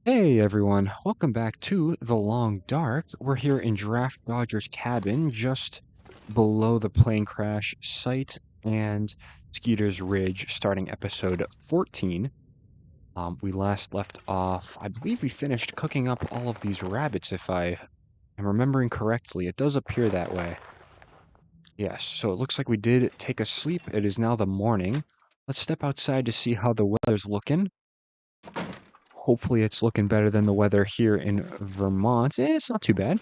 Hey everyone, welcome back to The Long Dark. We're here in Draft Dodger's cabin, just below the plane crash site and Skeeter's Ridge, starting episode 14. We last left off, I believe we finished cooking up all of these rabbits, if I am remembering correctly. It does appear that way. Yes, so it looks like we did take a sleep. It is now the morning. Let's step outside to see how the weather's looking. Hopefully it's looking better than the weather here in Vermont. It's not too bad.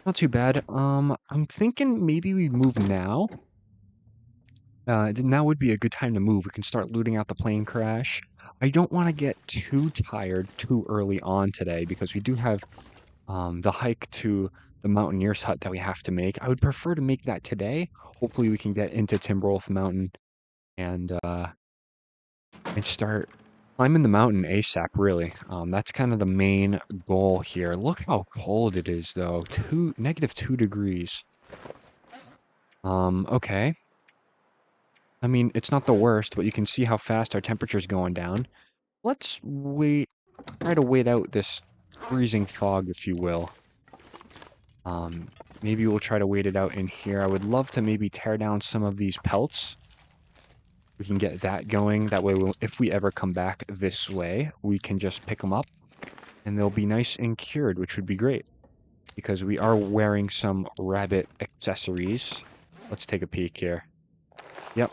Not too bad. I'm thinking maybe we move now. Now would be a good time to move. We can start looting out the plane crash. I don't want to get too tired too early on today because we do have the hike to the Mountaineer's Hut that we have to make. I would prefer to make that today. Hopefully we can get into Timberwolf Mountain and start climbing the mountain ASAP, really. That's kind of the main goal here. Look how cold it is, though. -2 degrees. Okay. I mean, it's not the worst, but you can see how fast our temperature's going down. Let's try to wait out this freezing fog, if you will. Maybe we'll try to wait it out in here. I would love to maybe tear down some of these pelts. We can get that going. That way, if we ever come back this way, we can just pick them up and they'll be nice and cured, which would be great because we are wearing some rabbit accessories. Let's take a peek here. Yep.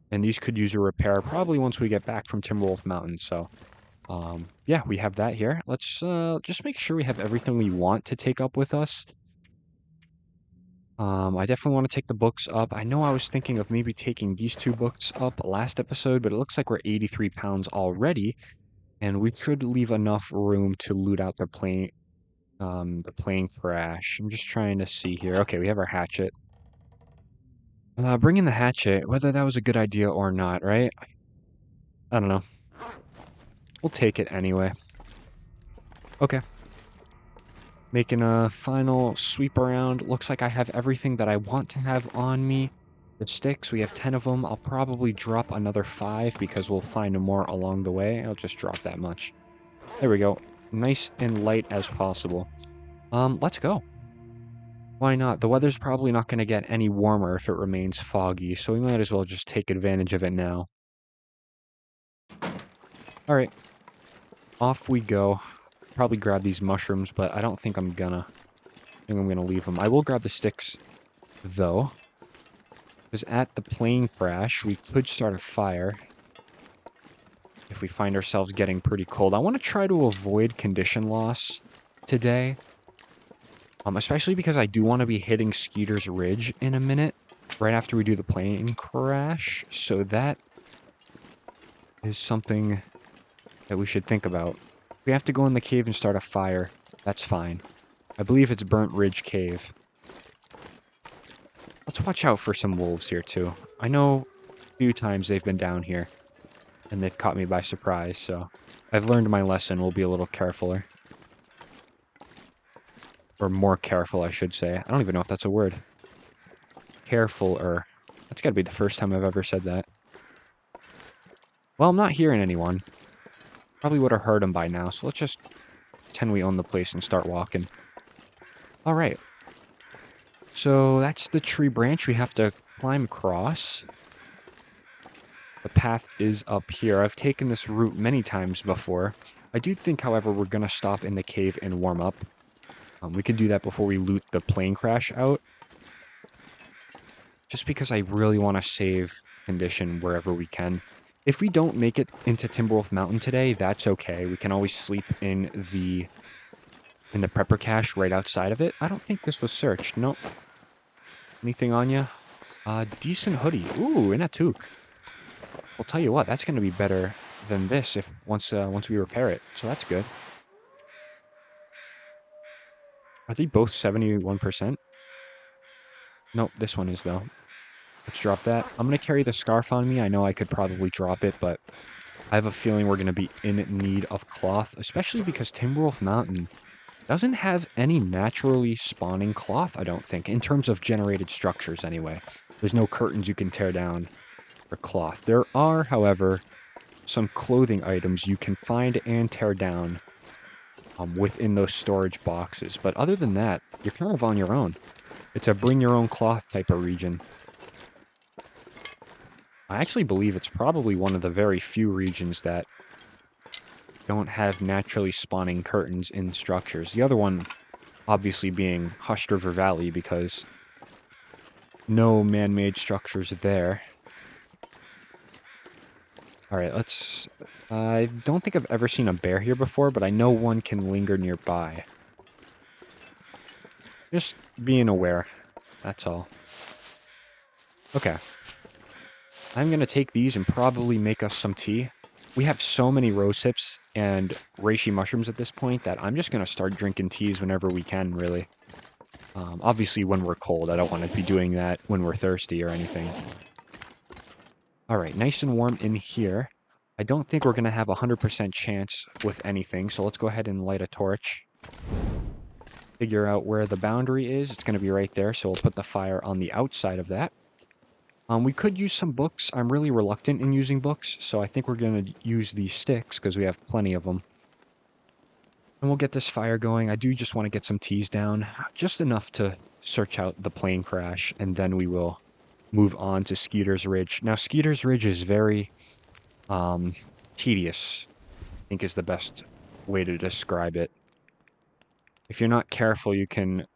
And these could use a repair probably once we get back from Timberwolf Mountain. So, yeah, we have that here. Let's just make sure we have everything we want to take up with us. I definitely want to take the books up. I know I was thinking of maybe taking these two books up last episode, but it looks like we're 83 pounds already, and we should leave enough room to loot out the plane crash. I'm just trying to see here. Okay, we have our hatchet. Bring in the hatchet, whether that was a good idea or not, right? I don't know. We'll take it anyway. Okay. Making a final sweep around. Looks like I have everything that I want to have on me. The sticks, we have 10 of them. I'll probably drop another 5 because we'll find more along the way. I'll just drop that much. There we go. Nice and light as possible. Let's go. Why not? The weather's probably not going to get any warmer if it remains foggy, so we might as well just take advantage of it now. Alright. Off we go. Probably grab these mushrooms, but I don't think I'm gonna. I think I'm gonna leave them. I will grab the sticks, though. Because at the plane crash, we could start a fire. If we find ourselves getting pretty cold. I want to try to avoid condition loss today. Especially because I do want to be hitting Skeeter's Ridge in a minute. Right after we do the plane crash. So that is something that we should think about. If we have to go in the cave and start a fire, that's fine. I believe it's Burnt Ridge Cave. Let's watch out for some wolves here, too. I know a few times they've been down here, and they've caught me by surprise, so I've learned my lesson. We'll be a little carefuler. Or more careful, I should say. I don't even know if that's a word. Carefuler. That's gotta be the first time I've ever said that. Well, I'm not hearing anyone. Probably would have heard them by now, so let's just pretend we own the place and start walking. Alright. So that's the tree branch we have to climb across. The path is up here. I've taken this route many times before. I do think, however, we're going to stop in the cave and warm up. We could do that before we loot the plane crash out. Just because I really want to save condition wherever we can. If we don't make it into Timberwolf Mountain today, that's okay. We can always sleep in the prepper cache right outside of it. I don't think this was searched. Nope. Anything on you? Decent hoodie. Ooh, and a toque. I'll tell you what, that's going to be better than this if once we repair it. So that's good. Are they both 71%? Nope, this one is, though. Let's drop that. I'm going to carry the scarf on me. I know I could probably drop it, but I have a feeling we're going to be in need of cloth, especially because Timberwolf Mountain doesn't have any naturally spawning cloth, I don't think, in terms of generated structures anyway. There's no curtains you can tear down for cloth. There are, however, some clothing items you can find and tear down within those storage boxes. But other than that, you're kind of on your own. It's a bring your own cloth type of region. I actually believe it's probably one of the very few regions that don't have naturally spawning curtains in structures. The other one, obviously, being Hushed River Valley, because no man-made structures there. Alright, let's... I don't think I've ever seen a bear here before, but I know one can linger nearby. Just being aware, that's all. Okay. I'm gonna take these and probably make us some tea. We have so many rose hips and reishi mushrooms at this point that I'm just gonna start drinking teas whenever we can, really. Obviously, when we're cold, I don't want to be doing that when we're thirsty or anything. Alright, nice and warm in here. I don't think we're going to have a 100% chance with anything, so let's go ahead and light a torch. Figure out where the boundary is. It's going to be right there, so we'll put the fire on the outside of that. We could use some books. I'm really reluctant in using books, so I think we're going to use these sticks because we have plenty of them. And we'll get this fire going. I do just want to get some teas down, just enough to search out the plane crash, and then we will move on to Skeeter's Ridge. Now, Skeeter's Ridge is very tedious, I think is the best way to describe it. If you're not careful, you can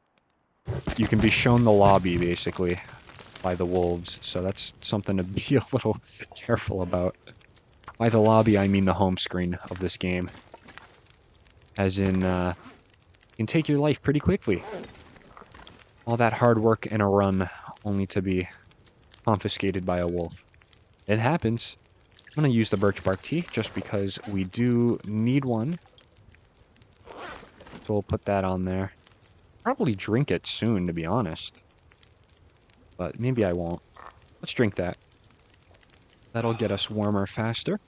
be shown the lobby, basically, by the wolves, so that's something to be a little careful about. By the lobby, I mean the home screen of this game. As in, you can take your life pretty quickly. All that hard work and a run, only to be confiscated by a wolf. It happens. I'm going to use the birch bark tea, just because we do need one. So we'll put that on there. Probably drink it soon, to be honest. But maybe I won't. Let's drink that. That'll get us warmer faster.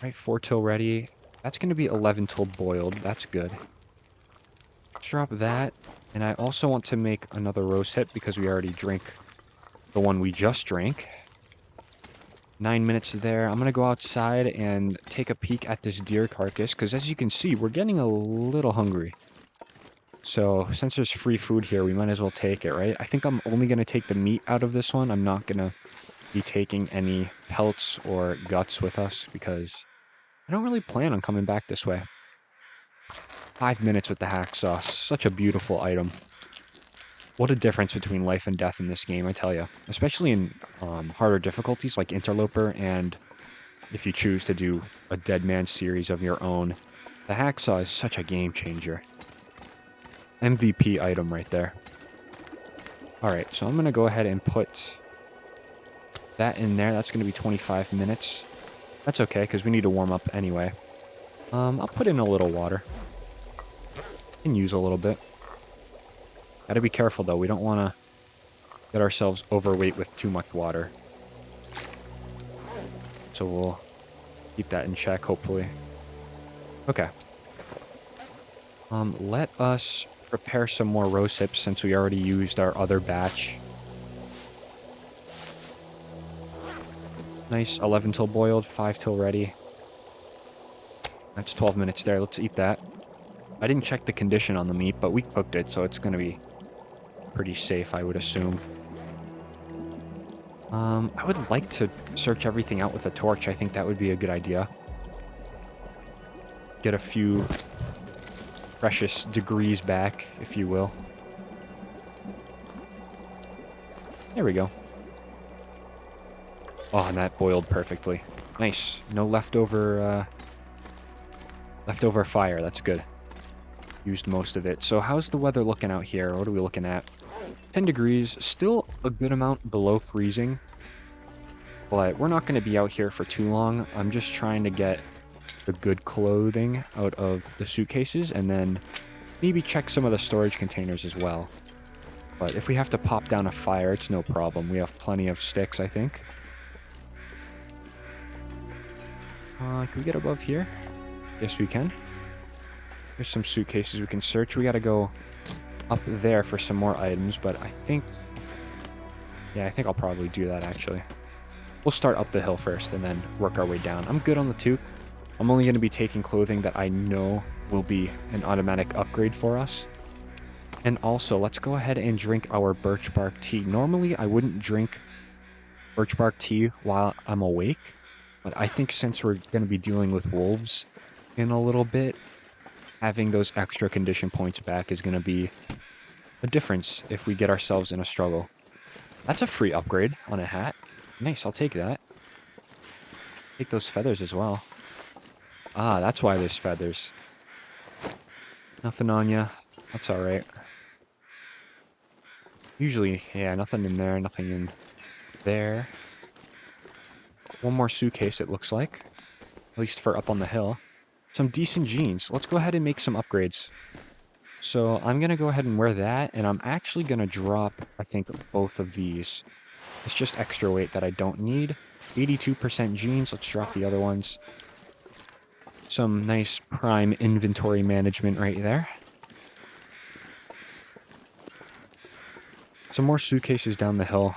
Right, 4 till ready. That's going to be 11 till boiled. That's good. Let's drop that. And I also want to make another rose hip because we already drank the one we just drank. 9 minutes there. I'm going to go outside and take a peek at this deer carcass because as you can see, we're getting a little hungry. So since there's free food here, we might as well take it, right? I think I'm only going to take the meat out of this one. I'm not going to be taking any pelts or guts with us because I don't really plan on coming back this way. 5 minutes with the hacksaw. Such a beautiful item. What a difference between life and death in this game, I tell you. Especially in harder difficulties like Interloper, and if you choose to do a Dead Man series of your own. The hacksaw is such a game changer. MVP item right there. Alright, so I'm going to go ahead and put that in there. That's going to be 25 minutes. That's okay, because we need to warm up anyway. I'll put in a little water. Can use a little bit. Gotta be careful, though. We don't want to get ourselves overweight with too much water. So we'll keep that in check, hopefully. Okay. Let us prepare some more rose hips since we already used our other batch. Nice, 11 till boiled, 5 till ready. That's 12 minutes there. Let's eat that. I didn't check the condition on the meat, but we cooked it, so it's going to be pretty safe, I would assume. I would like to search everything out with a torch. I think that would be a good idea. Get a few precious degrees back, if you will. There we go. Oh, and that boiled perfectly. Nice. No leftover fire. That's good. Used most of it. So how's the weather looking out here? What are we looking at? 10 degrees. Still a good amount below freezing. But we're not going to be out here for too long. I'm just trying to get the good clothing out of the suitcases and then maybe check some of the storage containers as well. But if we have to pop down a fire, it's no problem. We have plenty of sticks, I think. Can we get above here? Yes, we can. There's some suitcases we can search. We gotta go up there for some more items, but I think... yeah, I think I'll probably do that, actually. we'll start up the hill first and then work our way down. I'm good on the toque. I'm only going to be taking clothing that I know will be an automatic upgrade for us. And also, let's go ahead and drink our birch bark tea. Normally, I wouldn't drink birch bark tea while I'm awake, but I think since we're going to be dealing with wolves in a little bit, having those extra condition points back is going to be a difference if we get ourselves in a struggle. That's a free upgrade on a hat. Nice, I'll take that. Take those feathers as well. Ah, that's why there's feathers. Nothing on ya. That's alright. Usually, yeah, nothing in there, nothing in there. One more suitcase, it looks like. At least for up on the hill. Some decent jeans. Let's go ahead and make some upgrades. So I'm going to go ahead and wear that, and I'm actually going to drop, I think, both of these. It's just extra weight that I don't need. 82% jeans. Let's drop the other ones. Some nice prime inventory management right there. Some more suitcases down the hill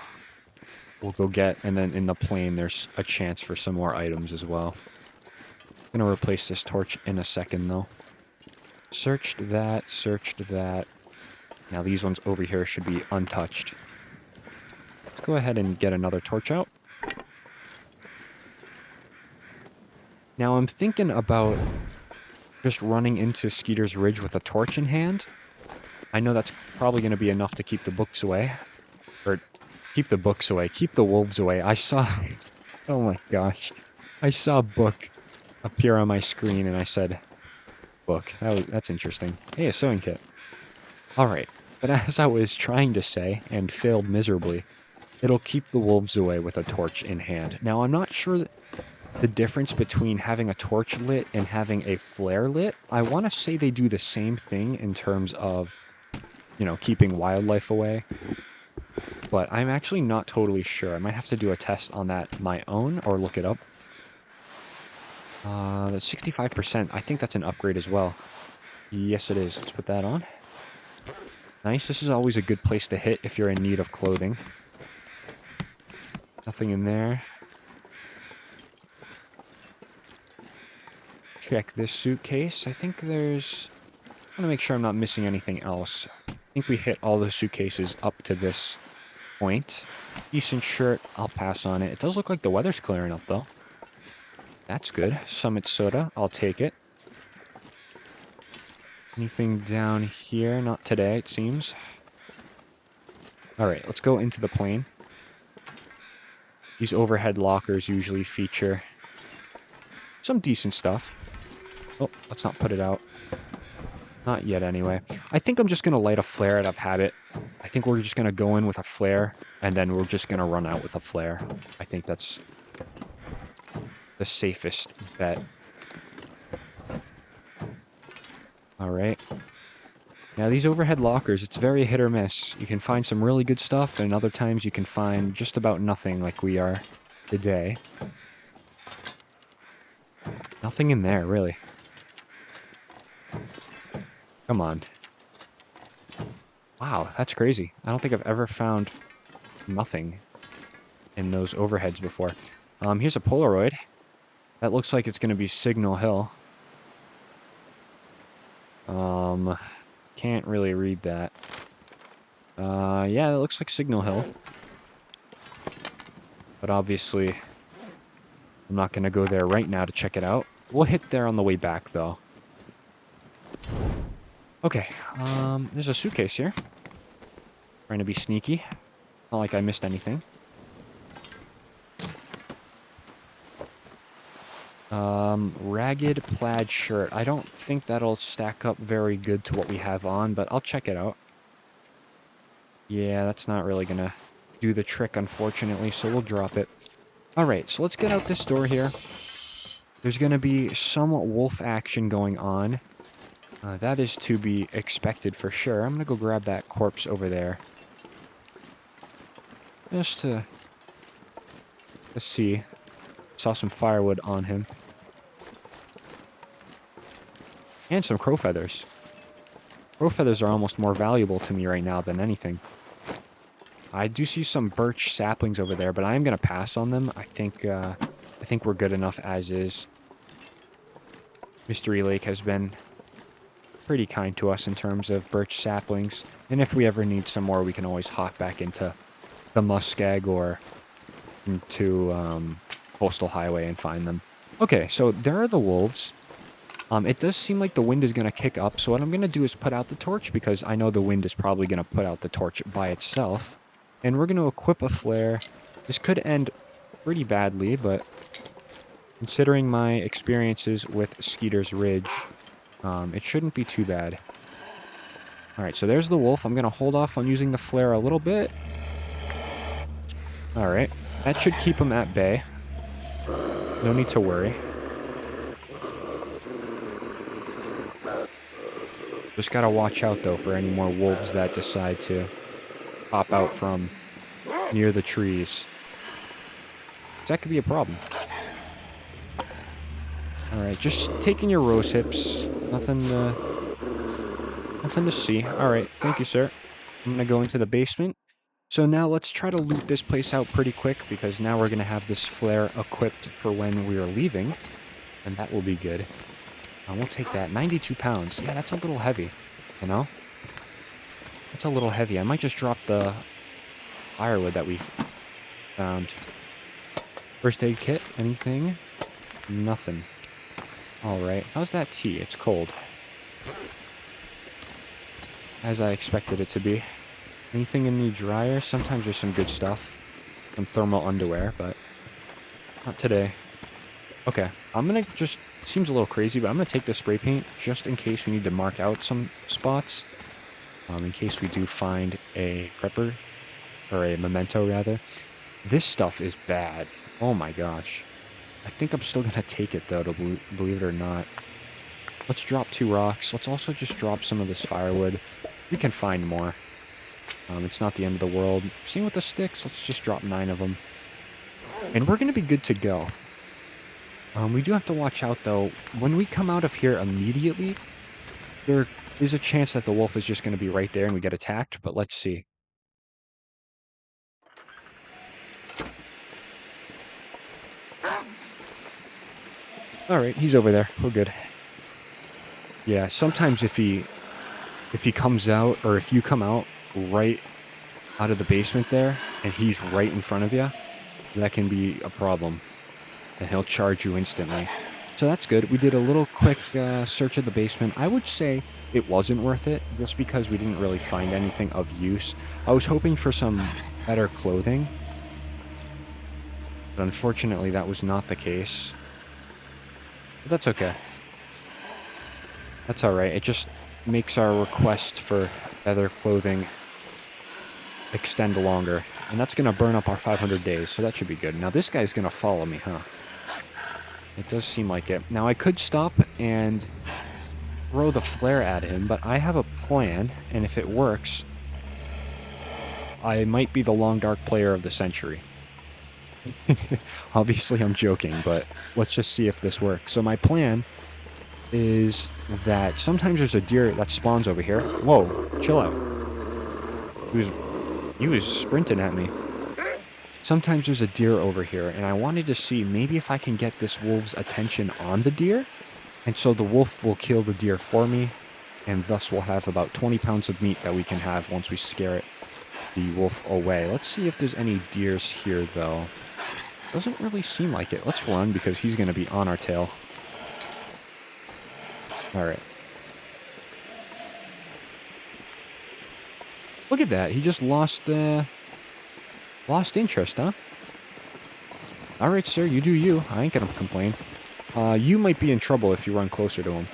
we'll go get, and then in the plane there's a chance for some more items as well. I'm going to replace this torch in a second, though. Searched that, searched that. Now these ones over here should be untouched. Let's go ahead and get another torch out. Now I'm thinking about just running into Skeeter's Ridge with a torch in hand. I know that's probably going to be enough to keep the books away. Or, keep the books away. Keep the wolves away. I saw... Oh my gosh. I saw a book appear on my screen and I said, book. That's interesting. Hey, a sewing kit. Alright. But as I was trying to say, and failed miserably, it'll keep the wolves away with a torch in hand. Now, I'm not sure the difference between having a torch lit and having a flare lit. I want to say they do the same thing in terms of, you know, keeping wildlife away. But I'm actually not totally sure. I might have to do a test on that my own or look it up. That's 65%. I think that's an upgrade as well. Yes, it is. Let's put that on. Nice. This is always a good place to hit if you're in need of clothing. Nothing in there. Check this suitcase. I think there's... I want to make sure I'm not missing anything else. I think we hit all the suitcases up to this point. Decent shirt. I'll pass on it. It does look like the weather's clearing up, though. That's good. Summit soda. I'll take it. Anything down here? Not today, it seems. Alright, let's go into the plane. These overhead lockers usually feature some decent stuff. Oh, let's not put it out. Not yet, anyway. I think I'm just going to light a flare out of habit. I think we're just going to go in with a flare, and then we're just going to run out with a flare. I think that's the safest bet. Alright. Now, these overhead lockers, it's very hit or miss. You can find some really good stuff, and other times you can find just about nothing like we are today. Nothing in there, really. Come on. Wow, that's crazy. I don't think I've ever found nothing in those overheads before. Here's a Polaroid. That looks like it's going to be Signal Hill. Can't really read that. Yeah, it looks like Signal Hill. But obviously, I'm not going to go there right now to check it out. We'll hit there on the way back, though. Okay, there's a suitcase here. Trying to be sneaky. Not like I missed anything. Ragged plaid shirt. I don't think that'll stack up very good to what we have on, but I'll check it out. Yeah, that's not really gonna do the trick, unfortunately, so we'll drop it. Alright, so let's get out this door here. There's gonna be some wolf action going on. That is to be expected for sure. I'm gonna go grab that corpse over there. Just to... Let's see. Saw some firewood on him. And some crow feathers. Crow feathers are almost more valuable to me right now than anything. I do see some birch saplings over there, but I am going to pass on them. I think we're good enough as is. Mystery Lake has been pretty kind to us in terms of birch saplings. And if we ever need some more, we can always hop back into the Muskeg or into Coastal Highway and find them. Okay, so there are the wolves. It does seem like the wind is going to kick up, so what I'm going to do is put out the torch, because I know the wind is probably going to put out the torch by itself. And we're going to equip a flare. This could end pretty badly, but considering my experiences with Skeeter's Ridge, it shouldn't be too bad. Alright, so there's the wolf. I'm going to hold off on using the flare a little bit. Alright, that should keep him at bay. No need to worry. Just gotta watch out, though, for any more wolves that decide to pop out from near the trees. That could be a problem. Alright, just taking your rose hips. Nothing to see. Alright, thank you, sir. I'm gonna go into the basement. So now let's try to loot this place out pretty quick, because now we're gonna have this flare equipped for when we are leaving. And that will be good. We'll take that. 92 pounds. Yeah, that's a little heavy, you know? That's a little heavy. I might just drop the firewood that we found. First aid kit? Anything? Nothing. Alright. How's that tea? It's cold. As I expected it to be. Anything in the dryer? Sometimes there's some good stuff. Some thermal underwear, but not today. Okay. I'm gonna just... Seems a little crazy, but I'm going to take the spray paint just in case we need to mark out some spots. In case we do find a prepper, or a memento, rather. This stuff is bad. Oh my gosh. I think I'm still going to take it, though, to believe it or not. Let's drop 2 rocks. Let's also just drop some of this firewood. We can find more. It's not the end of the world. Same with the sticks. Let's just drop 9 of them. And we're going to be good to go. We do have to watch out, though. When we come out of here immediately, there is a chance that the wolf is just going to be right there and we get attacked, but let's see. Alright, he's over there. We're good. Yeah, sometimes if he comes out, or if you come out right out of the basement there, and he's right in front of you, that can be a problem. And he'll charge you instantly. So that's good. We did a little quick search of the basement. I would say it wasn't worth it, just because we didn't really find anything of use. I was hoping for some better clothing. But unfortunately, that was not the case. But that's okay. That's alright. It just makes our request for better clothing extend longer. And that's going to burn up our 500 days, so that should be good. Now this guy's going to follow me, huh? It does seem like it. Now, I could stop and throw the flare at him, but I have a plan, and if it works, I might be the long dark player of the century. Obviously, I'm joking, but let's just see if this works. So my plan is that sometimes there's a deer that spawns over here. Whoa, chill out. He was sprinting at me. Sometimes there's a deer over here, and I wanted to see maybe if I can get this wolf's attention on the deer, and so the wolf will kill the deer for me, and thus we'll have about 20 pounds of meat that we can have once we scare the wolf away. Let's see if there's any deers here, though. Doesn't really seem like it. Let's run, because he's going to be on our tail. Alright. Look at that. He just lost interest, huh? Alright, sir, you do you. I ain't gonna complain. You might be in trouble if you run closer to him.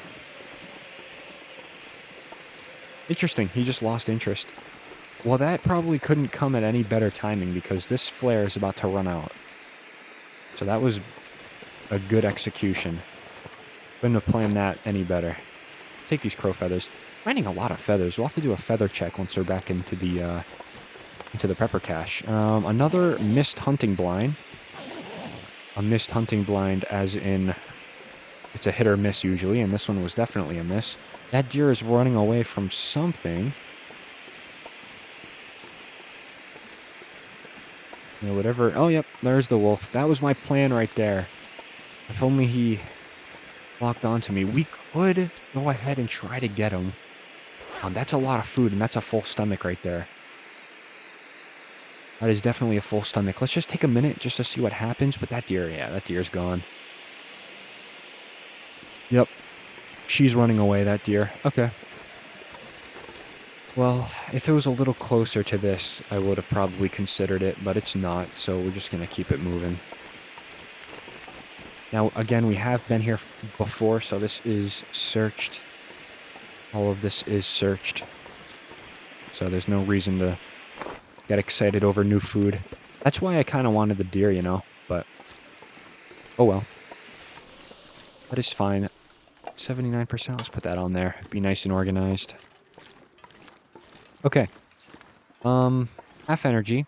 Interesting, he just lost interest. Well, that probably couldn't come at any better timing, because this flare is about to run out. So that was a good execution. Couldn't have planned that any better. Take these crow feathers. Finding a lot of feathers. We'll have to do a feather check once we're back into the prepper cache. Another missed hunting blind. A missed hunting blind as in it's a hit or miss usually, and this one was definitely a miss. That deer is running away from something. You know, whatever. Oh, yep, there's the wolf. That was my plan right there. If only he locked onto me. We could go ahead and try to get him. That's a lot of food, and that's a full stomach right there. That is definitely a full stomach. Let's just take a minute just to see what happens. But that deer, yeah, that deer's gone. Yep, she's running away, that deer. Okay. Well, if it was a little closer to this, I would have probably considered it, but it's not, so we're just going to keep it moving. Now, again, we have been here before, so this is searched. All of this is searched. So there's no reason to get excited over new food. That's why I kind of wanted the deer, you know, but oh well. That is fine. 79%, let's put that on there. Be nice and organized. Okay. Half energy.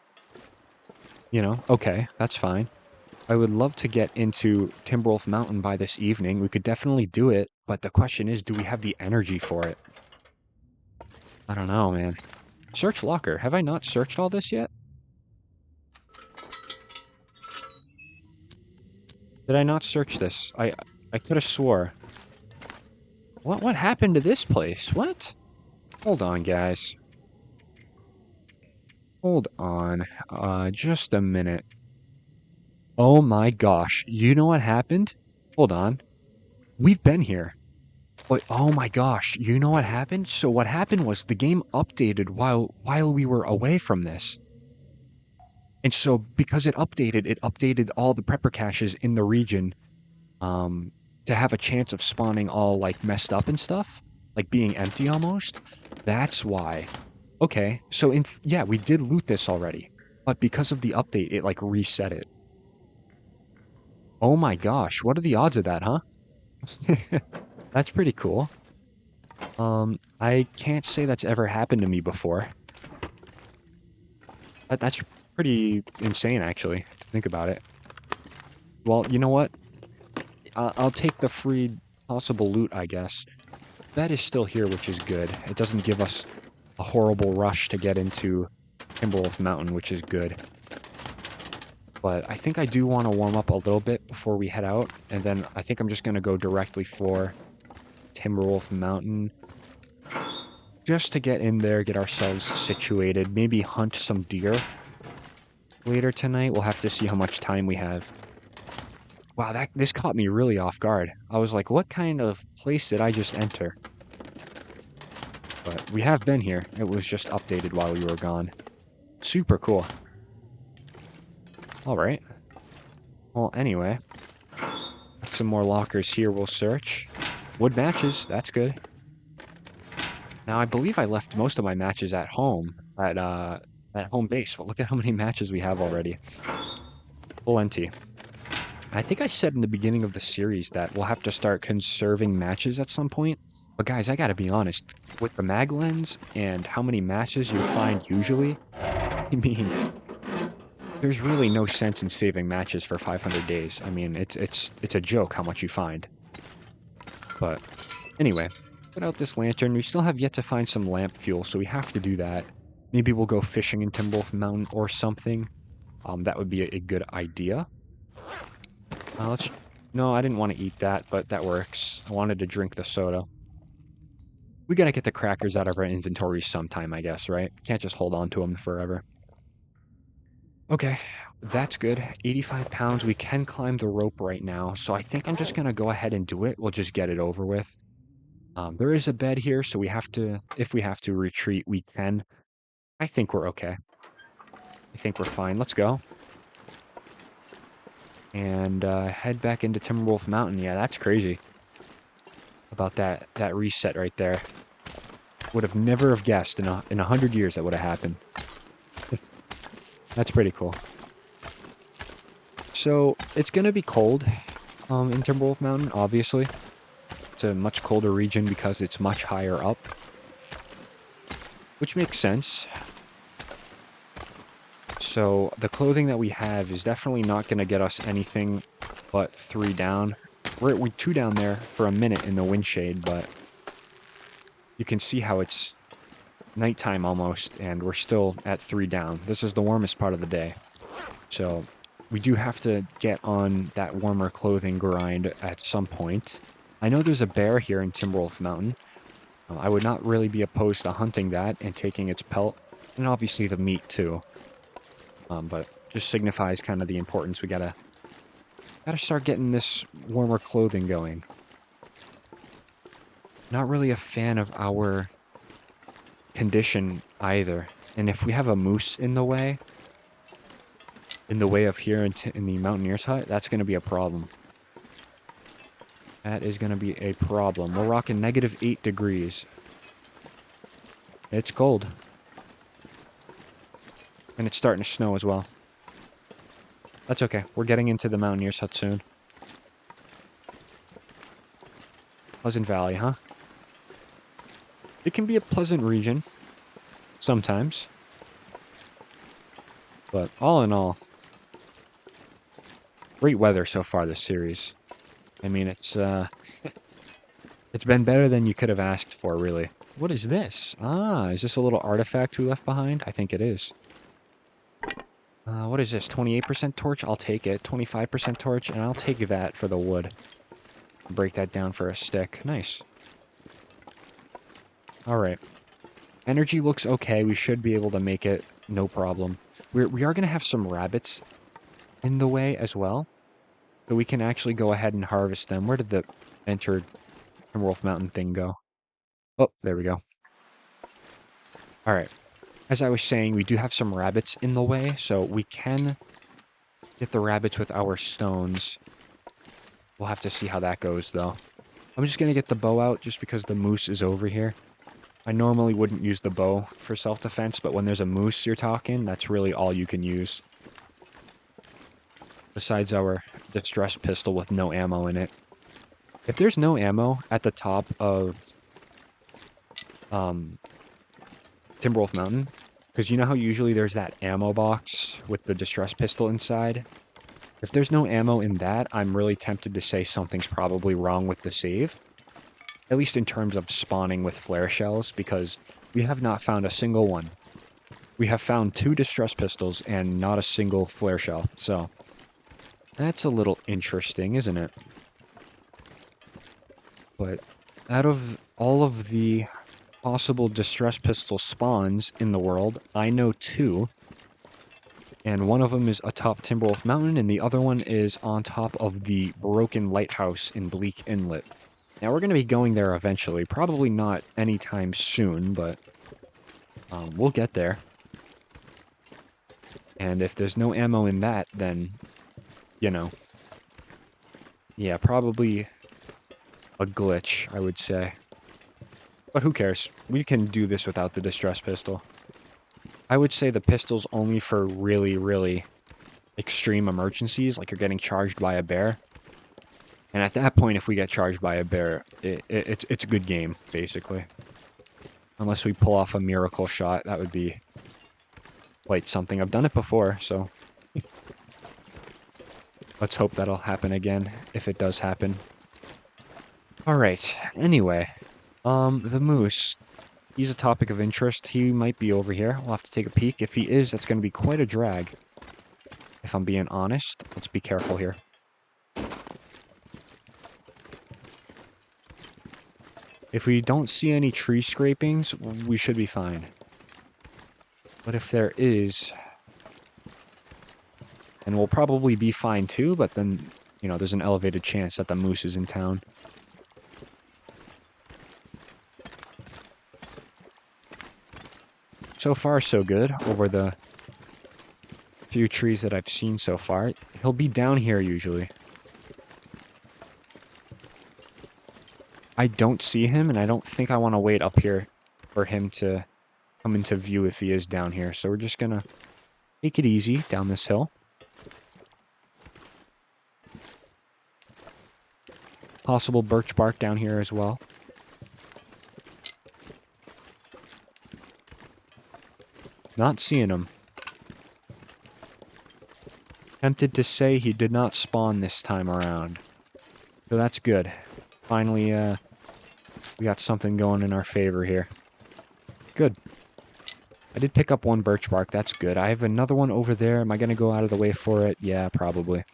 You know, okay, that's fine. I would love to get into Timberwolf Mountain by this evening. We could definitely do it, but the question is, do we have the energy for it? I don't know, man. Search locker. Have I not searched all this yet? Did I not search this? I could have swore. What happened to this place? What? Hold on, guys. Hold on. Just a minute. Oh my gosh. You know what happened? Hold on. We've been here. But oh my gosh, you know what happened? So what happened was the game updated while we were away from this. And so because it updated all the prepper caches in the region to have a chance of spawning all like messed up and stuff, like being empty almost. That's why. Okay, so yeah, we did loot this already, but because of the update, it like reset it. Oh my gosh, what are the odds of that, huh? That's pretty cool. I can't say that's ever happened to me before. That's pretty insane, actually, to think about it. Well, you know what? I'll take the free possible loot, I guess. That is still here, which is good. It doesn't give us a horrible rush to get into Timberwolf Mountain, which is good. But I think I do want to warm up a little bit before we head out, and then I think I'm just going to go directly for Timberwolf Mountain. Just to get in there, get ourselves situated, maybe hunt some deer later tonight. We'll have to see how much time we have. Wow, this caught me really off guard. I was like, what kind of place did I just enter? But we have been here. It was just updated while we were gone. Super cool. Alright. Well, anyway. Some more lockers here we'll search. Wood matches, that's good. Now, I believe I left most of my matches at home. At home base. But look at how many matches we have already. Full empty. I think I said in the beginning of the series that we'll have to start conserving matches at some point. But guys, I gotta be honest. With the mag lens and how many matches you find usually, I mean, there's really no sense in saving matches for 500 days. I mean, it's a joke how much you find. But anyway, put out this lantern. We still have yet to find some lamp fuel, so we have to do that. Maybe we'll go fishing in Timberwolf Mountain or something. That would be a good idea. No, I didn't want to eat that, but that works. I wanted to drink the soda. We gotta get the crackers out of our inventory sometime, I guess, right? Can't just hold on to them forever. Okay, that's good. 85 pounds. We can climb the rope right now, so I think I'm just gonna go ahead and do it. We'll just get it over with. There is a bed here, so we have to, if we have to retreat, we can. I think we're okay. I think we're fine. Let's go. And head back into Timberwolf Mountain. Yeah, that's crazy. About that reset right there. Would have never have guessed in 100 years that would have happened. That's pretty cool. So it's gonna be cold in Timberwolf Mountain, obviously. It's a much colder region because it's much higher up. Which makes sense. So the clothing that we have is definitely not going to get us anything but 3 down. We're 2 down there for a minute in the wind shade, but you can see how it's nighttime almost, and we're still at 3 down. This is the warmest part of the day. So we do have to get on that warmer clothing grind at some point. I know there's a bear here in Timberwolf Mountain. I would not really be opposed to hunting that and taking its pelt, and obviously the meat too. But just signifies kind of the importance. We gotta start getting this warmer clothing going. Not really a fan of our condition either. And if we have a moose in the way of here in the Mountaineer's hut, that's going to be a problem. That is going to be a problem. We're rocking -8 degrees. It's cold. And it's starting to snow as well. That's okay. We're getting into the Mountaineer's hut soon. Pleasant Valley, huh? It can be a pleasant region. Sometimes. But all in all, great weather so far this series. I mean, it's been better than you could have asked for, really. What is this? Ah, is this a little artifact we left behind? I think it is. What is this? 28% torch? I'll take it. 25% torch, and I'll take that for the wood. Break that down for a stick. Nice. Alright. Energy looks okay. We should be able to make it. No problem. We are going to have some rabbits in the way as well. So we can actually go ahead and harvest them. Where did the entered Timberwolf Mountain thing go? Oh, there we go. Alright. As I was saying, we do have some rabbits in the way, so we can get the rabbits with our stones. We'll have to see how that goes, though. I'm just going to get the bow out just because the moose is over here. I normally wouldn't use the bow for self-defense, but when there's a moose you're talking, that's really all you can use. Besides our distress pistol with no ammo in it. If there's no ammo at the top of Timberwolf Mountain, because you know how usually there's that ammo box with the distress pistol inside? If there's no ammo in that, I'm really tempted to say something's probably wrong with the save. At least in terms of spawning with flare shells, because we have not found a single one. We have found 2 distress pistols and not a single flare shell, so that's a little interesting, isn't it? But out of all of the possible distress pistol spawns in the world, I know 2. And one of them is atop Timberwolf Mountain, and the other one is on top of the broken lighthouse in Bleak Inlet. Now, we're going to be going there eventually. Probably not anytime soon, but we'll get there. And if there's no ammo in that, then, you know. Yeah, probably a glitch, I would say. But who cares? We can do this without the distress pistol. I would say the pistol's only for really, really extreme emergencies, like you're getting charged by a bear. And at that point, if we get charged by a bear, it's a good game, basically. Unless we pull off a miracle shot, that would be quite something. I've done it before, so let's hope that'll happen again, if it does happen. Alright, anyway, the moose. He's a topic of interest. He might be over here. We'll have to take a peek. If he is, that's going to be quite a drag. If I'm being honest. Let's be careful here. If we don't see any tree scrapings, we should be fine. But if there is, and we'll probably be fine too, but then, you know, there's an elevated chance that the moose is in town. So far, so good over the few trees that I've seen so far. He'll be down here usually. I don't see him, and I don't think I want to wait up here for him to come into view if he is down here. So we're just going to take it easy down this hill. Possible birch bark down here as well. Not seeing him. Tempted to say he did not spawn this time around. So that's good. Finally, we got something going in our favor here. Good. I did pick up one birch bark. That's good. I have another one over there. Am I going to go out of the way for it? Yeah, probably.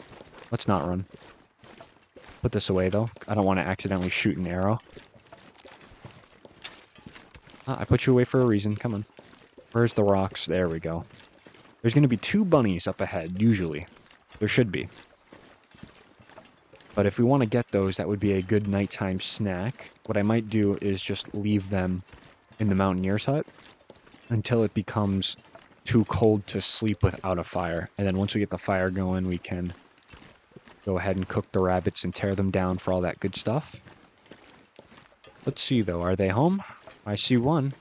Let's not run. Put this away, though. I don't want to accidentally shoot an arrow. I put you away for a reason. Come on. Where's the rocks? There we go. There's going to be 2 bunnies up ahead, usually. There should be. But if we want to get those, that would be a good nighttime snack. What I might do is just leave them in the mountaineer's hut until it becomes too cold to sleep without a fire. And then once we get the fire going, we can go ahead and cook the rabbits and tear them down for all that good stuff. Let's see, though. Are they home? I see one.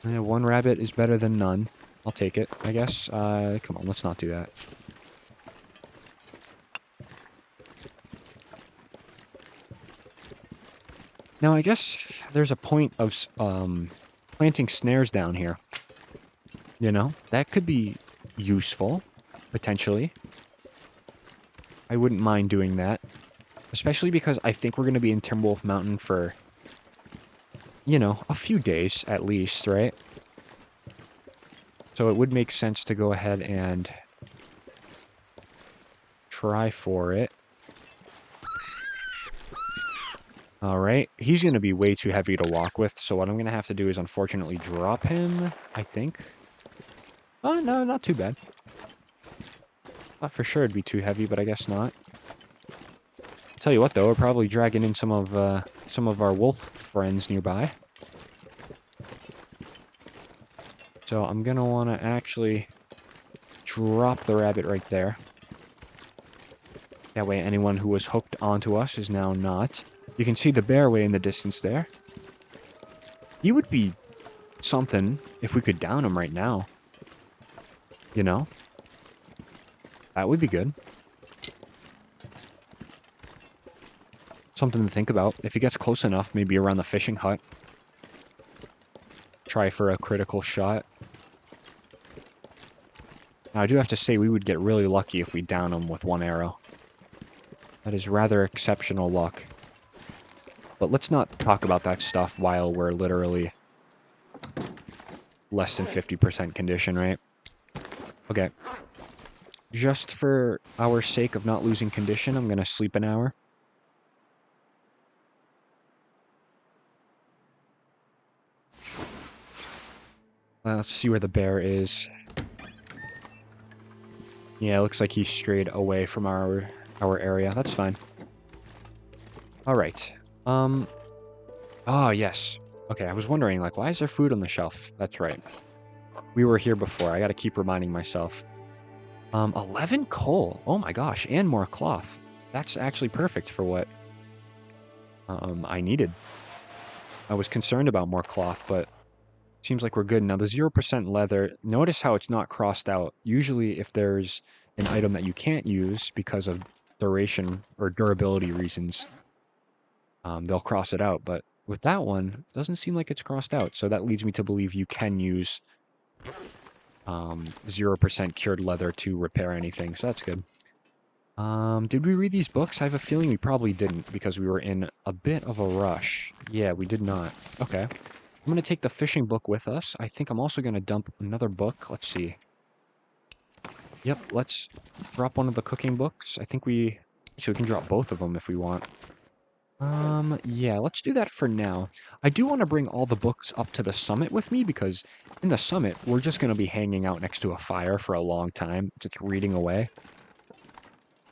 Yeah, one rabbit is better than none. I'll take it, I guess. Come on, let's not do that. Now, I guess there's a point of planting snares down here. You know, that could be useful, potentially. I wouldn't mind doing that. Especially because I think we're going to be in Timberwolf Mountain for, you know, a few days at least, right? So it would make sense to go ahead and try for it. Alright, he's going to be way too heavy to walk with, so what I'm going to have to do is unfortunately drop him, I think. Oh, no, not too bad. Thought for sure it'd be too heavy, but I guess not. Tell you what, though, we're probably dragging in some of our wolf friends nearby. So I'm going to want to actually drop the rabbit right there. That way anyone who was hooked onto us is now not. You can see the bear way in the distance there. He would be something if we could down him right now. You know? That would be good. Something to think about. If he gets close enough, maybe around the fishing hut. Try for a critical shot. Now, I do have to say we would get really lucky if we down him with one arrow. That is rather exceptional luck. But let's not talk about that stuff while we're literally less than 50% condition, right? Okay. Just for our sake of not losing condition, I'm going to sleep an hour. Let's see where the bear is. Yeah, it looks like he strayed away from our area. That's fine. Alright. Oh, yes. Okay, I was wondering, like, why is there food on the shelf? That's right. We were here before. I gotta keep reminding myself. 11 coal. Oh my gosh, and more cloth. That's actually perfect for what I needed. I was concerned about more cloth, but it seems like we're good. Now, the 0% leather, notice how it's not crossed out. Usually, if there's an item that you can't use because of duration or durability reasons, they'll cross it out. But with that one, it doesn't seem like it's crossed out. So that leads me to believe you can use 0% cured leather to repair anything. So that's good. Did we read these books? I have a feeling we probably didn't because we were in a bit of a rush. Yeah, we did not. Okay. I'm going to take the fishing book with us. I think I'm also going to dump another book. Let's see. Yep, let's drop one of the cooking books. I think we... Actually, we can drop both of them if we want. Yeah, let's do that for now. I do want to bring all the books up to the summit with me because in the summit, we're just going to be hanging out next to a fire for a long time, just reading away.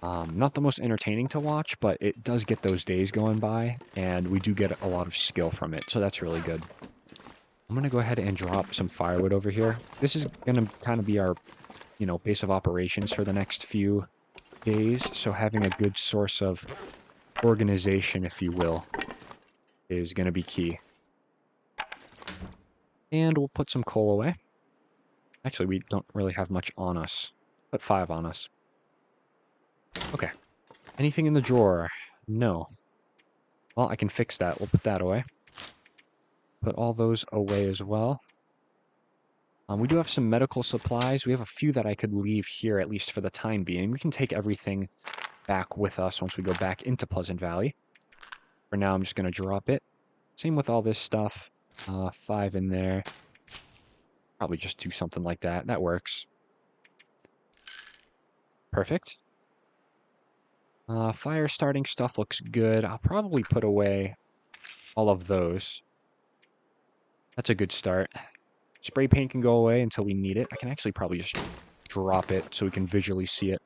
Not the most entertaining to watch, but it does get those days going by, and we do get a lot of skill from it, so that's really good. I'm going to go ahead and drop some firewood over here. This is going to kind of be our, you know, base of operations for the next few days, so having a good source of organization, if you will, is going to be key. And we'll put some coal away. Actually, we don't really have much on us. Put 5 on us. Okay. Anything in the drawer? No. Well, I can fix that. We'll put that away. Put all those away as well. We do have some medical supplies. We have a few that I could leave here, at least for the time being. We can take everything back with us once we go back into Pleasant Valley. For now, I'm just going to drop it. Same with all this stuff. 5 in there. Probably just do something like that. That works. Perfect. Fire starting stuff looks good. I'll probably put away all of those. That's a good start. Spray paint can go away until we need it. I can actually probably just drop it so we can visually see it.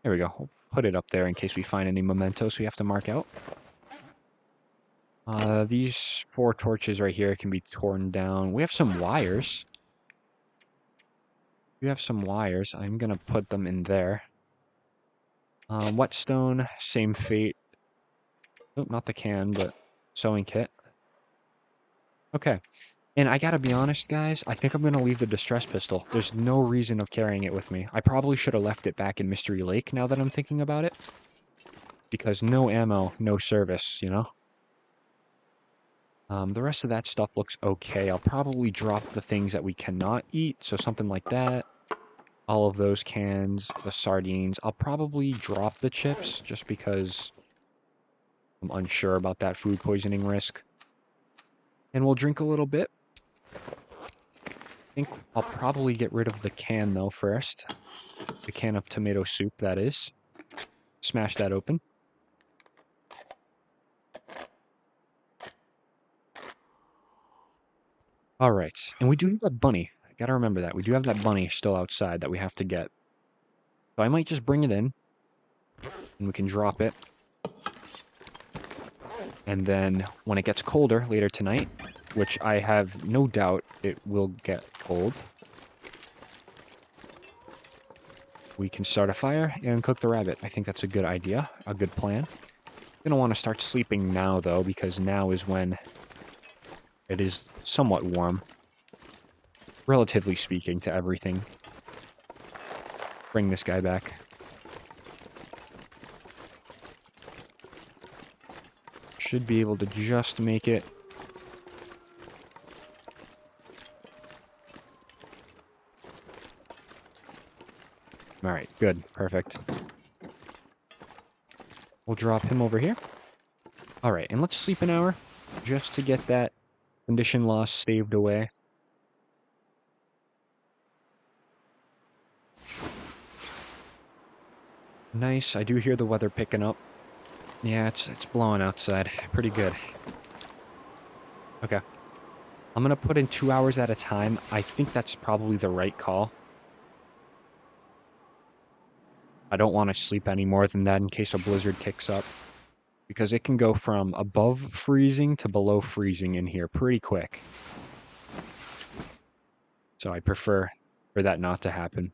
There we go. We'll put it up there in case we find any mementos we have to mark out. These 4 torches right here can be torn down. We have some wires. We have some wires. I'm going to put them in there. Whetstone, same fate. Oh, not the can, but sewing kit. Okay. And I gotta be honest, guys, I think I'm gonna leave the distress pistol. There's no reason of carrying it with me. I probably should have left it back in Mystery Lake now that I'm thinking about it. Because no ammo, no service, you know? The rest of that stuff looks okay. I'll probably drop the things that we cannot eat, so something like that. All of those cans, the sardines. I'll probably drop the chips, just because I'm unsure about that food poisoning risk. And we'll drink a little bit. I think I'll probably get rid of the can, though, first. The can of tomato soup, that is. Smash that open. Alright, and we do have that bunny. I gotta remember that. We do have that bunny still outside that we have to get. So I might just bring it in. And we can drop it. And then, when it gets colder later tonight, which I have no doubt it will get cold, we can start a fire and cook the rabbit. I think that's a good idea, a good plan. Gonna want to start sleeping now, though, because now is when it is somewhat warm. Relatively speaking to everything. Bring this guy back. Should be able to just make it. Alright, good. Perfect. We'll drop him over here. Alright, and let's sleep an hour, just to get that condition loss staved away. Nice, I do hear the weather picking up. Yeah, it's blowing outside. Pretty good. Okay. I'm gonna put in 2 hours at a time. I think that's probably the right call. I don't want to sleep any more than that in case a blizzard kicks up. Because it can go from above freezing to below freezing in here pretty quick. So I prefer for that not to happen.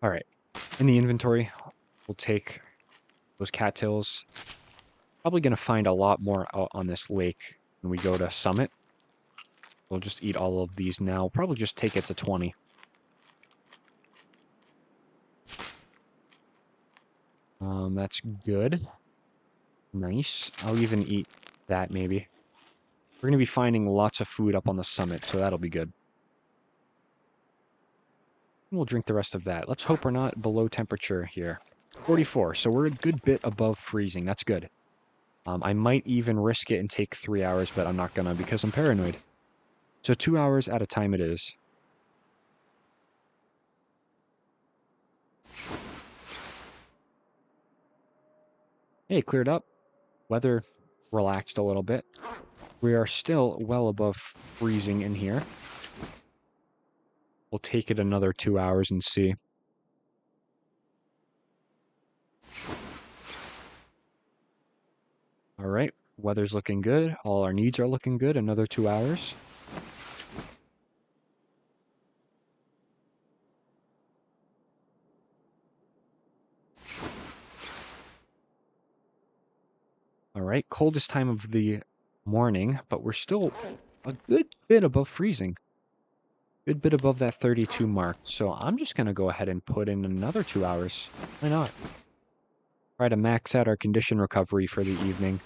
Alright. In the inventory, we'll take those cattails. Probably going to find a lot more out on this lake when we go to Summit. We'll just eat all of these now. We'll probably just take it to 20. That's good. Nice. I'll even eat that, maybe. We're going to be finding lots of food up on the summit, so that'll be good. We'll drink the rest of that. Let's hope we're not below temperature here. 44, so we're a good bit above freezing. That's good. I might even risk it and take 3 hours, but I'm not gonna because I'm paranoid. So 2 hours at a time it is. Hey, it cleared up. Weather relaxed a little bit. We are still well above freezing in here. We'll take it another 2 hours and see. Alright, weather's looking good. All our needs are looking good. Another 2 hours. Alright, coldest time of the morning, but we're still a good bit above freezing. Good bit above that 32 mark. So I'm just going to go ahead and put in another 2 hours. Why not? Try to max out our condition recovery for the evening.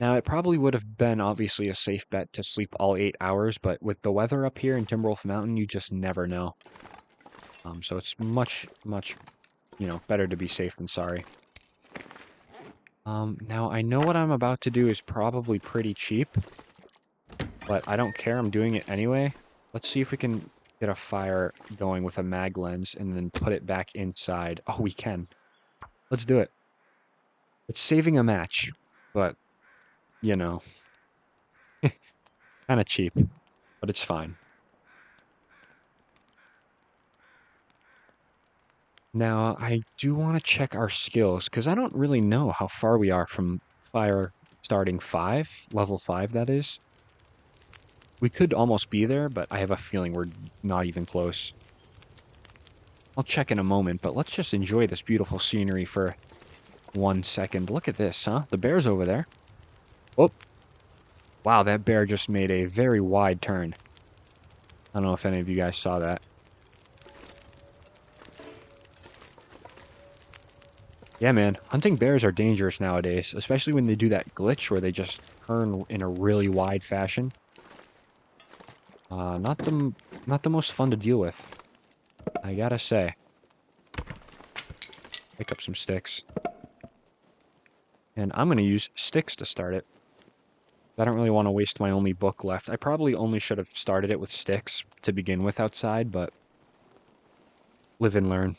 Now, it probably would have been obviously a safe bet to sleep all 8 hours, but with the weather up here in Timberwolf Mountain, you just never know. So it's much, much, better to be safe than sorry. Now I know what I'm about to do is probably pretty cheap, but I don't care. I'm doing it anyway. Let's see if we can get a fire going with a mag lens and then put it back inside. Oh, we can. Let's do it. It's saving a match, but, you know, kind of cheap, but it's fine. Now, I do want to check our skills, because I don't really know how far we are from fire starting 5, level 5, that is. We could almost be there, but I have a feeling we're not even close. I'll check in a moment, but let's just enjoy this beautiful scenery for 1 second. Look at this, huh? The bear's over there. Oh, wow, that bear just made a very wide turn. I don't know if any of you guys saw that. Yeah, man, hunting bears are dangerous nowadays, especially when they do that glitch where they just turn in a really wide fashion. Not the most fun to deal with, I gotta say. Pick up some sticks. And I'm gonna use sticks to start it. I don't really want to waste my only book left. I probably only should have started it with sticks to begin with outside, but live and learn.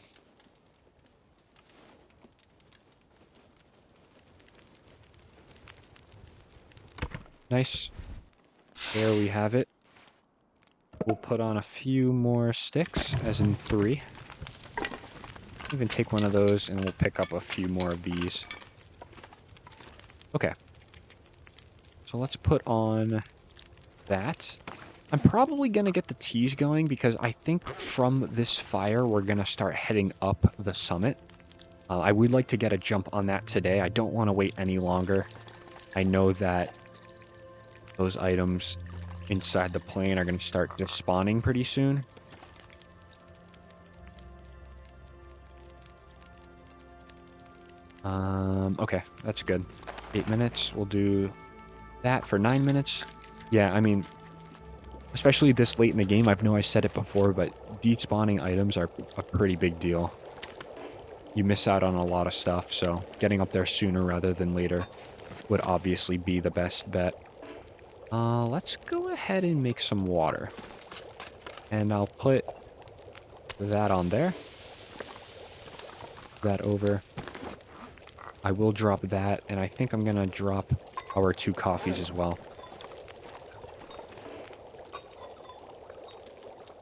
Nice. There we have it. We'll put on a few more sticks, as in 3. Even take one of those, and we'll pick up a few more of these. Okay. So let's put on that. I'm probably going to get the teas going, because I think from this fire, we're going to start heading up the summit. I would like to get a jump on that today. I don't want to wait any longer. I know that those items inside the plane are going to start despawning pretty soon. Okay, that's good. 8 minutes. We'll do that for 9 minutes. Yeah, I mean, especially this late in the game, I know I said it before, but despawning items are a pretty big deal. You miss out on a lot of stuff, so getting up there sooner rather than later would obviously be the best bet. Let's go ahead and make some water. And I'll put that on there. That over. I will drop that, and I think I'm gonna drop our 2 coffees as well.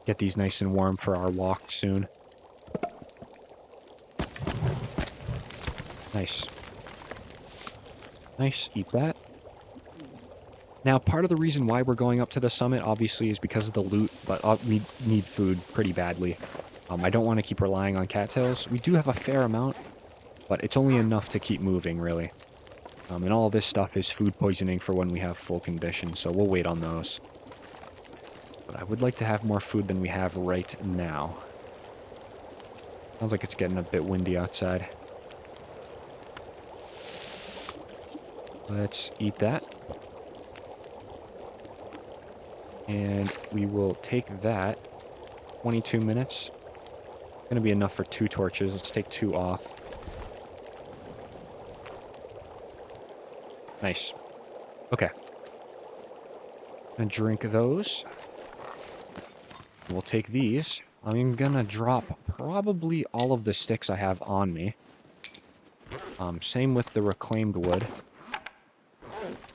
Get these nice and warm for our walk soon. Nice. Nice, eat that. Now, part of the reason why we're going up to the summit, obviously, is because of the loot, but we need food pretty badly. I don't want to keep relying on cattails. We do have a fair amount, but it's only enough to keep moving, really. And all this stuff is food poisoning for when we have full condition, so we'll wait on those. But I would like to have more food than we have right now. Sounds like it's getting a bit windy outside. Let's eat that. And we will take that. 22 minutes. Gonna be enough for 2 torches. Let's take 2 off. Nice. Okay. And drink those. We'll take these. I'm gonna drop probably all of the sticks I have on me. Same with the reclaimed wood.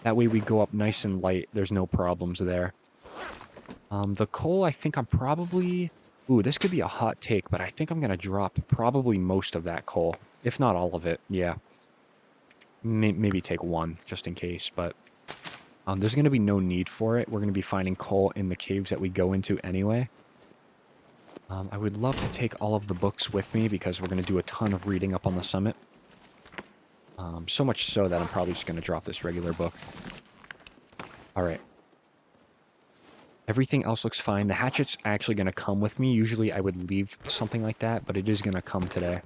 That way we go up nice and light. There's no problems there. The coal, I think I'm probably... Ooh, this could be a hot take, but I think I'm gonna drop probably most of that coal. If not all of it, yeah. Maybe take 1, just in case, but... there's gonna be no need for it. We're gonna be finding coal in the caves that we go into anyway. I would love to take all of the books with me, because we're gonna do a ton of reading up on the summit. So much so that I'm probably just gonna drop this regular book. Alright. Everything else looks fine. The hatchet's actually going to come with me. Usually I would leave something like that, but it is going to come today.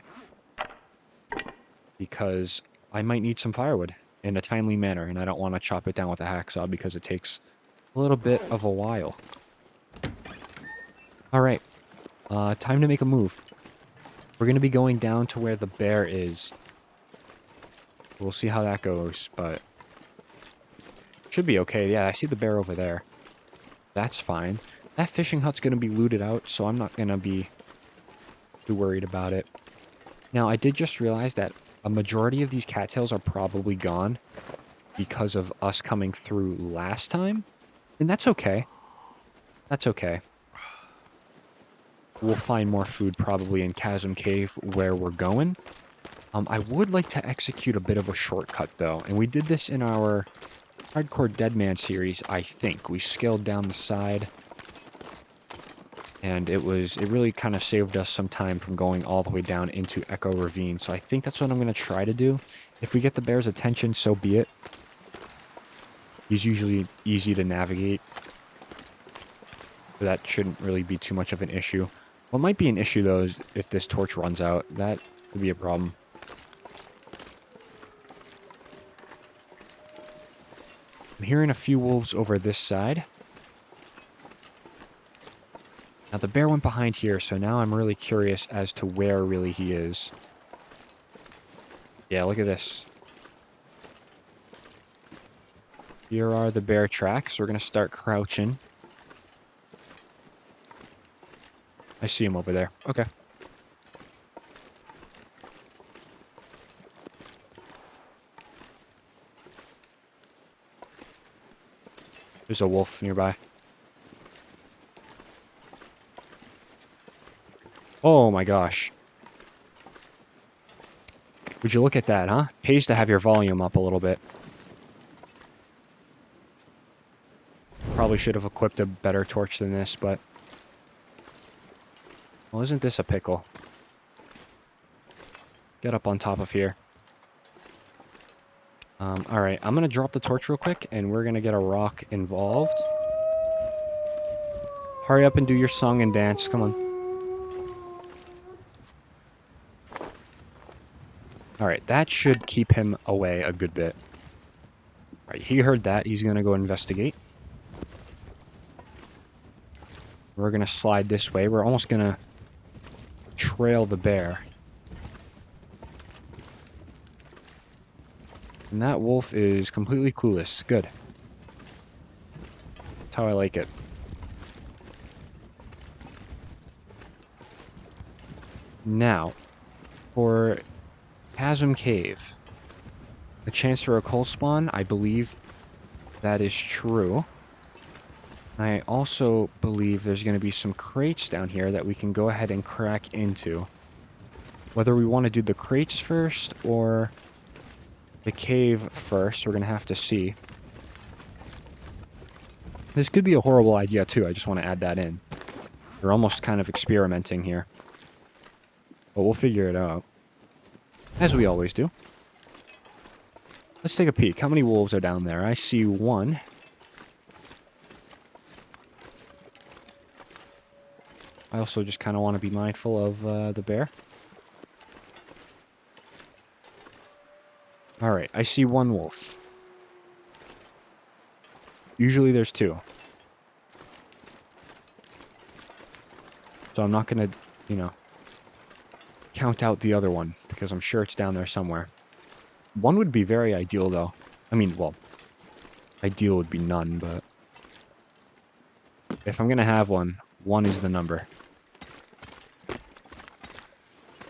Because I might need some firewood in a timely manner, and I don't want to chop it down with a hacksaw because it takes a little bit of a while. Alright. Time to make a move. We're going to be going down to where the bear is. We'll see how that goes, but should be okay. Yeah, I see the bear over there. That's fine. That fishing hut's going to be looted out, so I'm not going to be too worried about it. Now, I did just realize that a majority of these cattails are probably gone because of us coming through last time, and that's okay. That's okay. We'll find more food probably in Chasm Cave where we're going. I would like to execute a bit of a shortcut, though, and we did this in our Hardcore Deadman series, I think. We scaled down the side, and it really kind of saved us some time from going all the way down into Echo Ravine, so I think that's what I'm going to try to do. If we get the bear's attention, so be it. He's usually easy to navigate, so that shouldn't really be too much of an issue. What might be an issue, though, is if this torch runs out. That could be a problem. I'm hearing a few wolves over this side. Now, the bear went behind here, so now I'm really curious as to where really he is. Yeah, look at this. Here are the bear tracks. We're going to start crouching. I see him over there. Okay. There's a wolf nearby. Oh my gosh. Would you look at that, huh? Pays to have your volume up a little bit. Probably should have equipped a better torch than this, but... Well, isn't this a pickle? Get up on top of here. Alright, I'm gonna drop the torch real quick, and we're gonna get a rock involved. Hurry up and do your song and dance, come on. Alright, that should keep him away a good bit. Alright, he heard that, he's gonna go investigate. We're gonna slide this way, we're almost gonna trail the bear. And that wolf is completely clueless. Good. That's how I like it. Now, for Chasm Cave, a chance for a coal spawn, I believe that is true. I also believe there's going to be some crates down here that we can go ahead and crack into. Whether we want to do the crates first or the cave first, we're going to have to see. This could be a horrible idea too, I just want to add that in. We're almost kind of experimenting here. But we'll figure it out. As we always do. Let's take a peek. How many wolves are down there? I see one. I also just kind of want to be mindful of the bear. Alright, I see one wolf. Usually there's two. So I'm not going to, you know, count out the other one, because I'm sure it's down there somewhere. One would be very ideal, though. I mean, well, ideal would be none, but... if I'm going to have one, one is the number.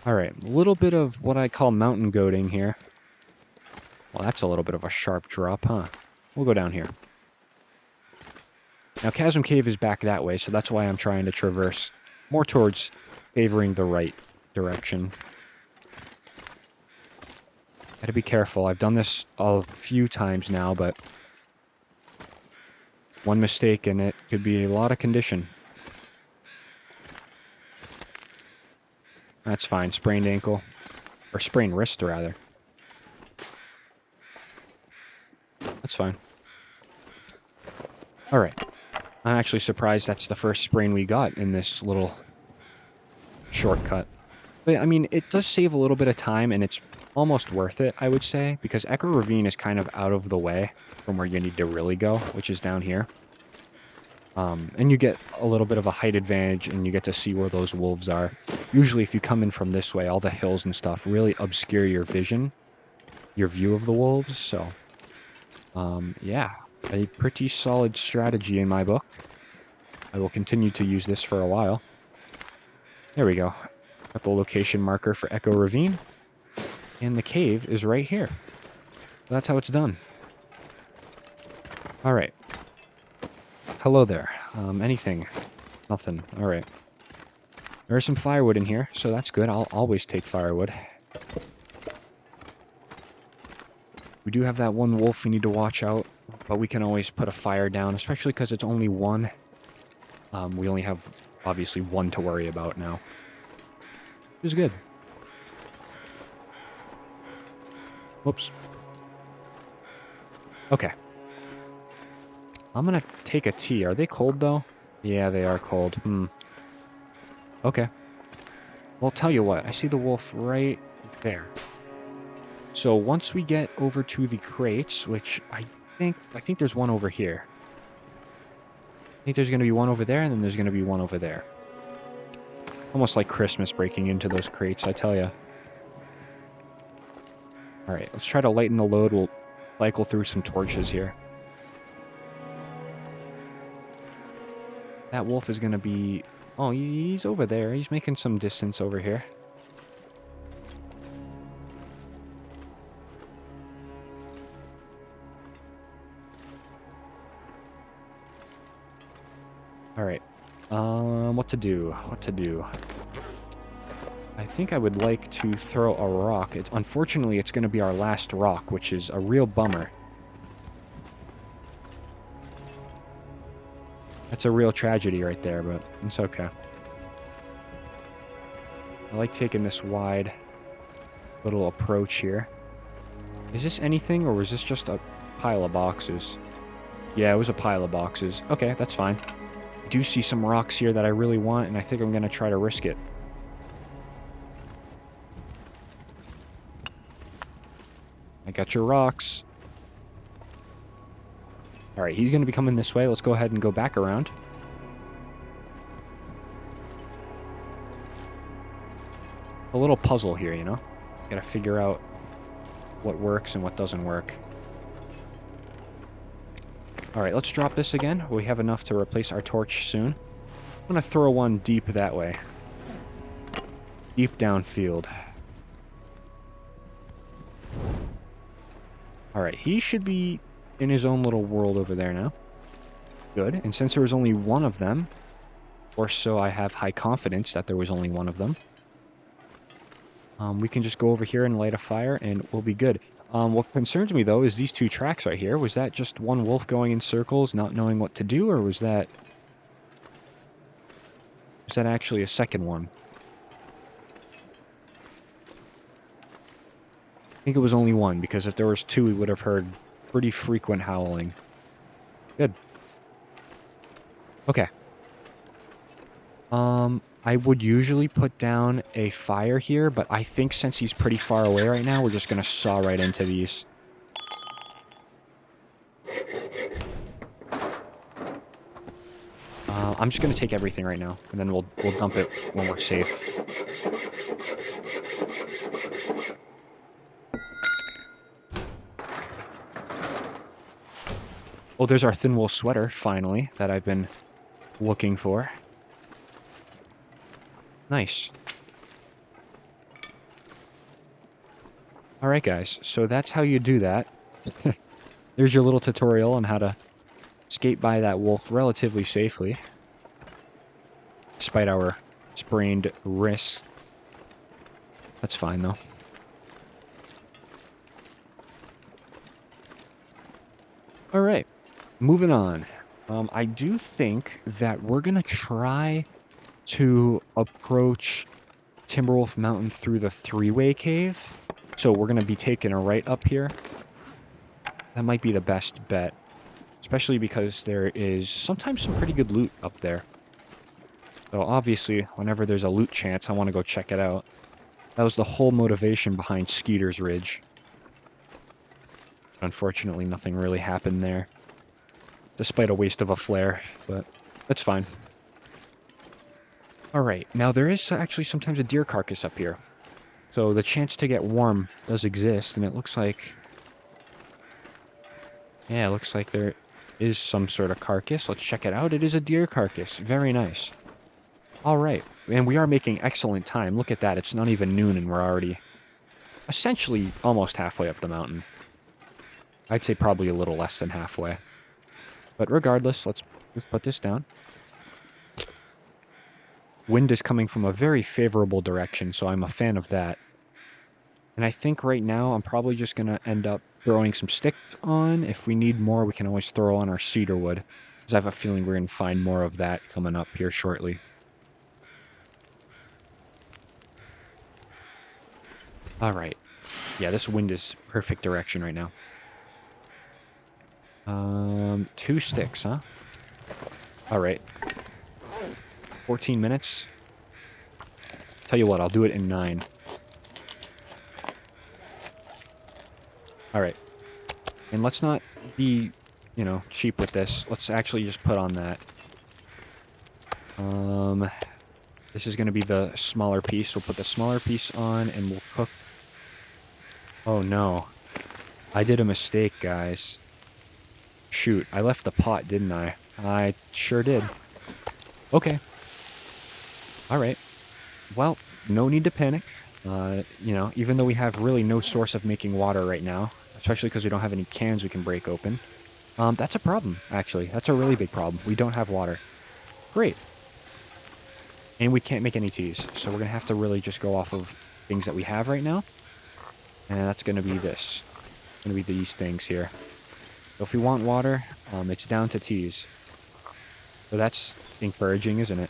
Alright, a little bit of what I call mountain goating here. Well, that's a little bit of a sharp drop, huh? We'll go down here. Now, Chasm Cave is back that way, so that's why I'm trying to traverse more towards favoring the right direction. Gotta be careful. I've done this a few times now, but one mistake and it could be a lot of condition. That's fine. Sprained ankle. Or sprained wrist, rather. That's fine. Alright. I'm actually surprised that's the first sprain we got in this little shortcut. But, I mean, it does save a little bit of time, and it's almost worth it, I would say, because Echo Ravine is kind of out of the way from where you need to really go, which is down here. And you get a little bit of a height advantage, and you get to see where those wolves are. Usually, if you come in from this way, all the hills and stuff really obscure your vision. your view of the wolves. So, yeah, a pretty solid strategy in my book. I will continue to use this for a while. There we go. Got the location marker for Echo Ravine. And the cave is right here. That's how it's done. All right. Hello there. Anything? Nothing. All right. There's some firewood in here, so that's good. I'll always take firewood. We do have that one wolf we need to watch out, but we can always put a fire down, especially because it's only one. We only have, obviously, one to worry about now. Which is good. Whoops. Okay. I'm gonna take a tea. Are they cold, though? Yeah, they are cold. Okay. Well, tell you what. I see the wolf right there. So once we get over to the crates, which I think there's one over here. I think there's going to be one over there, and then there's going to be one over there. Almost like Christmas breaking into those crates, I tell you. Alright, let's try to lighten the load. We'll cycle through some torches here. That wolf is going to be... Oh, he's over there. He's making some distance over here. Alright. What to do? What to do? I think I would like to throw a rock. Unfortunately, it's going to be our last rock, which is a real bummer. That's a real tragedy right there, but it's okay. I like taking this wide little approach here. Is this anything, or was this just a pile of boxes? Yeah, it was a pile of boxes. Okay, that's fine. I do see some rocks here that I really want, and I think I'm going to try to risk it. I got your rocks. Alright, he's going to be coming this way. Let's go ahead and go back around. A little puzzle here, you know? Gotta figure out what works and what doesn't work. Alright, let's drop this again. We have enough to replace our torch soon. I'm gonna throw one deep that way. Deep downfield. Alright, he should be in his own little world over there now. Good. And since there was only one of them, or so I have high confidence that there was only one of them, we can just go over here and light a fire, and we'll be good. What concerns me, though, is these two tracks right here. Was that just one wolf going in circles, not knowing what to do, or was that actually a second one? I think it was only one, because if there was two, we would have heard pretty frequent howling. Good. Okay. I would usually put down a fire here, but I think since he's pretty far away right now, we're just gonna saw right into these. I'm just gonna take everything right now, and then we'll dump it when we're safe. Oh, there's our thin wool sweater, finally, that I've been looking for. Nice. Alright, guys, so that's how you do that. There's your little tutorial on how to skate by that wolf relatively safely. Despite our sprained wrist. That's fine, though. Alright, moving on. I do think that we're gonna try to approach Timberwolf Mountain through the three-way cave. So we're going to be taking a right up here. That might be the best bet. Especially because there is sometimes some pretty good loot up there. So obviously, whenever there's a loot chance, I want to go check it out. That was the whole motivation behind Skeeter's Ridge. Unfortunately, nothing really happened there. Despite a waste of a flare, but that's fine. Alright, now there is actually sometimes a deer carcass up here. So the chance to get warm does exist, and it looks like... Yeah, it looks like there is some sort of carcass. Let's check it out. It is a deer carcass. Very nice. All right. And we are making excellent time. Look at that. It's not even noon, and we're already essentially almost halfway up the mountain. I'd say probably a little less than halfway. But regardless, let's put this down. Wind is coming from a very favorable direction, so I'm a fan of that. And I think right now I'm probably just going to end up throwing some sticks on. If we need more, we can always throw on our cedar wood, because I have a feeling we're going to find more of that coming up here shortly. All right. Yeah, this wind is perfect direction right now. 2 sticks, huh? All right. 14 minutes. Tell you what, I'll do it in 9. All right. And let's not be, you know, cheap with this. Let's actually just put on that. This is going to be the smaller piece. We'll put the smaller piece on and we'll cook. Oh, no. I did a mistake, guys. Shoot, I left the pot, didn't I? I sure did. Okay. All right. Well, no need to panic. You know, even though we have really no source of making water right now, especially because we don't have any cans we can break open, that's a problem, actually. That's a really big problem. We don't have water. Great. And we can't make any teas, so we're going to have to really just go off of things that we have right now. And that's going to be this. It's going to be these things here. So if we want water, it's down to teas. So that's encouraging, isn't it?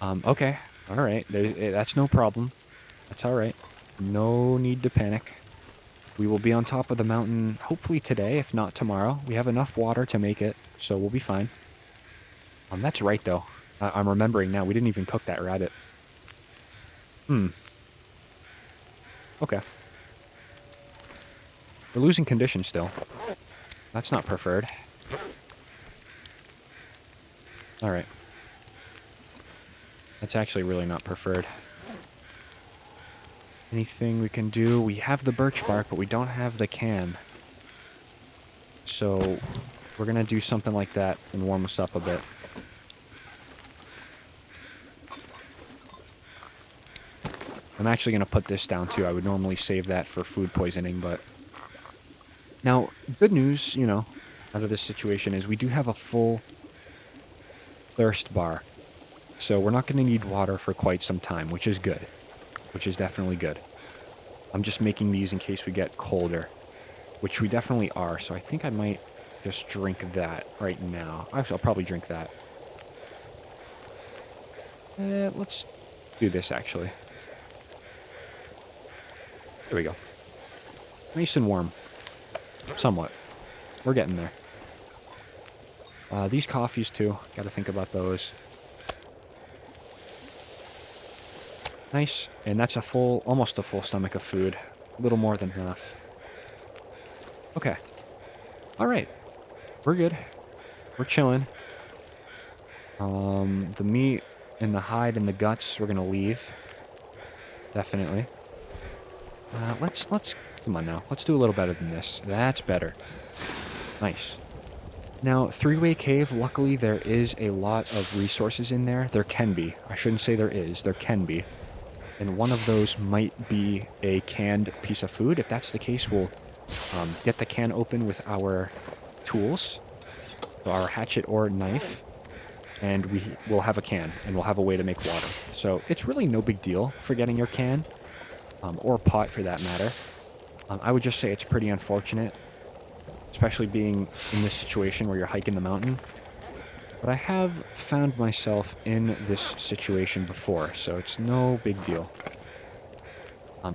Okay. All right. That's no problem. That's all right. No need to panic. We will be on top of the mountain hopefully today, if not tomorrow. We have enough water to make it, so we'll be fine. That's right, though. I'm remembering now. We didn't even cook that rabbit. Okay. We're losing condition still. That's not preferred. Alright. That's actually really not preferred. Anything we can do? We have the birch bark, but we don't have the can. So, we're gonna do something like that and warm us up a bit. I'm actually going to put this down, too. I would normally save that for food poisoning, but... Now, good news, you know, out of this situation is we do have a full thirst bar. So we're not going to need water for quite some time, which is good. Which is definitely good. I'm just making these in case we get colder. Which we definitely are, so I think I might just drink that right now. Actually, I'll probably drink that. Let's do this, actually. There we go. Nice and warm. Somewhat. We're getting there. These coffees, too. Gotta think about those. Nice. And that's a full, almost a full stomach of food. A little more than half. Okay. Alright. We're good. We're chilling. The meat and the hide and the guts, we're gonna leave. Definitely. Let's, come on now. Let's do a little better than this. That's better. Nice. Now, three-way cave, luckily there is a lot of resources in there. There can be. I shouldn't say there is. There can be. And one of those might be a canned piece of food. If that's the case, we'll get the can open with our tools. So our hatchet or knife. And we will have a can. And we'll have a way to make water. So it's really no big deal for getting your can. Or pot, for that matter. I would just say it's pretty unfortunate, especially being in this situation where you're hiking the mountain. But I have found myself in this situation before, so it's no big deal.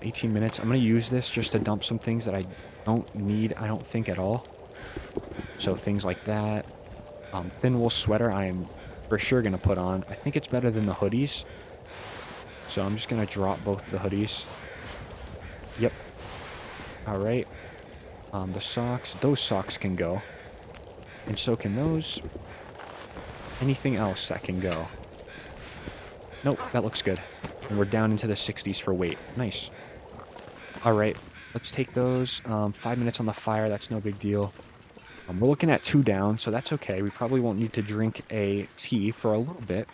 18 minutes. I'm going to use this just to dump some things that I don't need, I don't think, at all. So things like that. Thin wool sweater I am for sure going to put on. I think it's better than the hoodies. So I'm just going to drop both the hoodies. Yep. Alright. The socks. Those socks can go. And so can those. Anything else that can go? Nope, that looks good. And we're down into the 60s for weight. Nice. All right, let's take those. 5 minutes on the fire, that's no big deal. We're looking at 2 down, so that's okay. We probably won't need to drink a tea for a little bit,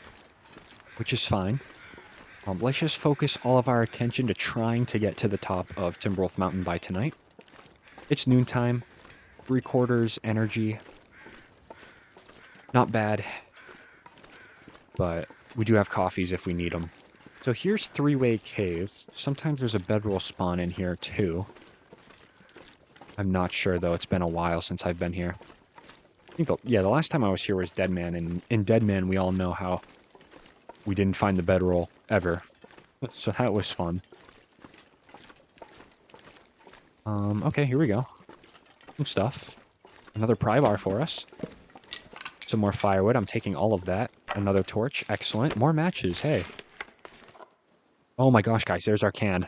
which is fine. Let's just focus all of our attention to trying to get to the top of Timberwolf Mountain by tonight. It's noontime, 3/4 energy. Not bad, but we do have coffees if we need them. So here's 3-way cave. Sometimes there's a bedroll spawn in here too. I'm not sure though, it's been a while since I've been here. I think, yeah, the last time I was here was Deadman, and in Deadman we all know how we didn't find the bedroll ever. So that was fun. Okay, here we go. Some stuff. Another pry bar for us. Some more firewood. I'm taking all of that. Another torch. Excellent. More matches. Hey. Oh my gosh, guys. There's our can.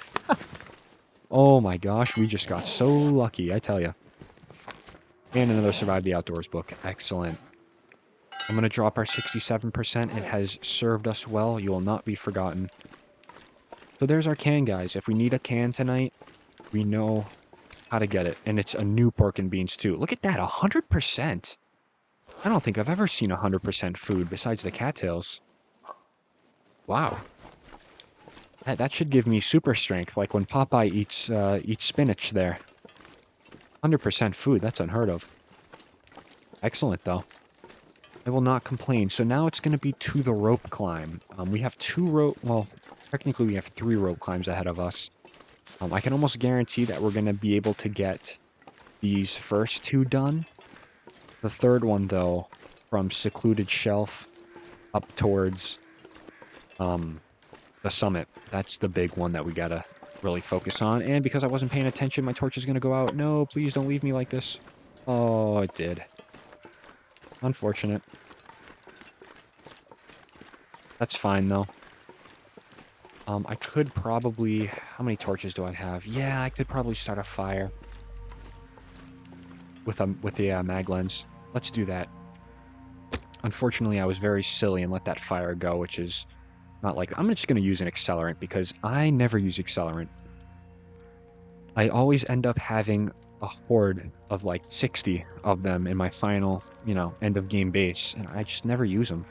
Oh my gosh. We just got so lucky, I tell you. And another Survive the Outdoors book. Excellent. I'm going to drop our 67%. It has served us well. You will not be forgotten. So there's our can, guys. If we need a can tonight, we know how to get it. And it's a new pork and beans, too. Look at that. 100%. I don't think I've ever seen 100% food besides the cattails. Wow. That should give me super strength, like when Popeye eats spinach there. 100% food, that's unheard of. Excellent, though. I will not complain. So now it's going to be to the rope climb. We have 2 rope... Well, technically we have 3 rope climbs ahead of us. I can almost guarantee that we're going to be able to get these first 2 done. The third one, though, from Secluded Shelf up towards the summit. That's the big one that we gotta really focus on. And because I wasn't paying attention, my torch is gonna go out. No, please don't leave me like this. Oh, it did. Unfortunate. That's fine, though. I could probably... How many torches do I have? Yeah, I could probably start a fire with the mag lens. Let's do that. Unfortunately, I was very silly and let that fire go, which is not like... I'm just going to use an accelerant because I never use accelerant. I always end up having a horde of like 60 of them in my final, end of game base, and I just never use them.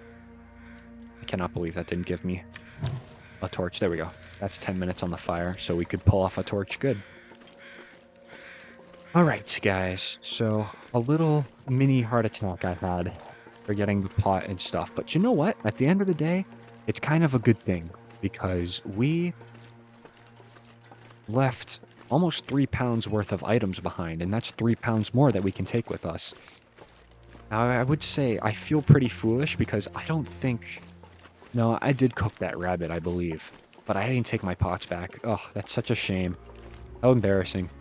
I cannot believe that didn't give me a torch. There we go. That's 10 minutes on the fire, so we could pull off a torch. Good. Alright, guys. So, a little mini heart attack I had for getting the pot and stuff. But you know what? At the end of the day, it's kind of a good thing. Because we left almost 3 pounds worth of items behind. And that's 3 pounds more that we can take with us. Now, I would say I feel pretty foolish because I don't think... No, I did cook that rabbit, I believe. But I didn't take my pots back. Oh, that's such a shame. How embarrassing.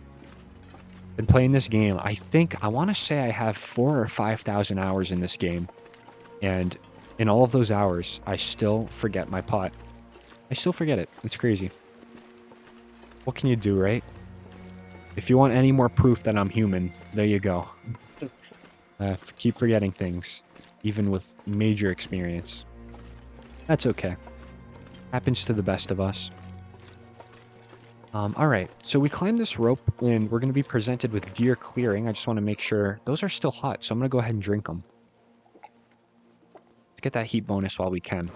Been playing this game. I want to say I have 4,000 or 5,000 hours in this game. And in all of those hours, I still forget my pot. I still forget it. It's crazy. What can you do, right? If you want any more proof that I'm human, there you go. Keep forgetting things, even with major experience. That's okay. Happens to the best of us. Alright, so we climbed this rope, and we're going to be presented with deer clearing. I just want to make sure... Those are still hot, so I'm going to go ahead and drink them. Let's get that heat bonus while we can.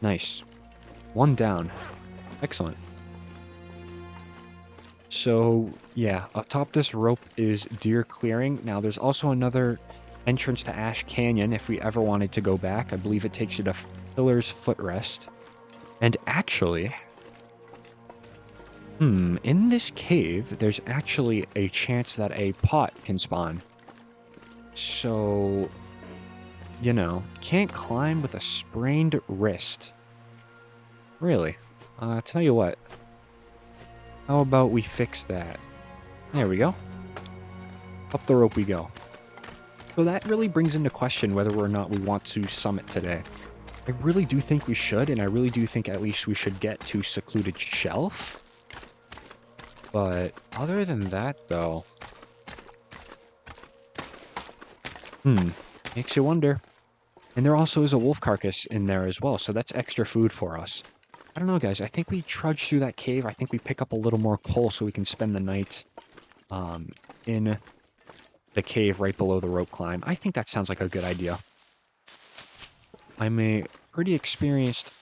Nice. 1 down. Excellent. So, yeah, atop this rope is deer clearing. Now, there's also another entrance to Ash Canyon if we ever wanted to go back. I believe it takes you to Filler's Footrest. And actually... in this cave, there's actually a chance that a pot can spawn. So, can't climb with a sprained wrist. Really? Tell you what. How about we fix that? There we go. Up the rope we go. So that really brings into question whether or not we want to summit today. I really do think we should, and I really do think at least we should get to Secluded Shelf. But other than that, though... Makes you wonder. And there also is a wolf carcass in there as well, so that's extra food for us. I don't know, guys. I think we trudge through that cave. I think we pick up a little more coal so we can spend the night um, in the cave right below the rope climb. I think that sounds like a good idea. I'm a pretty experienced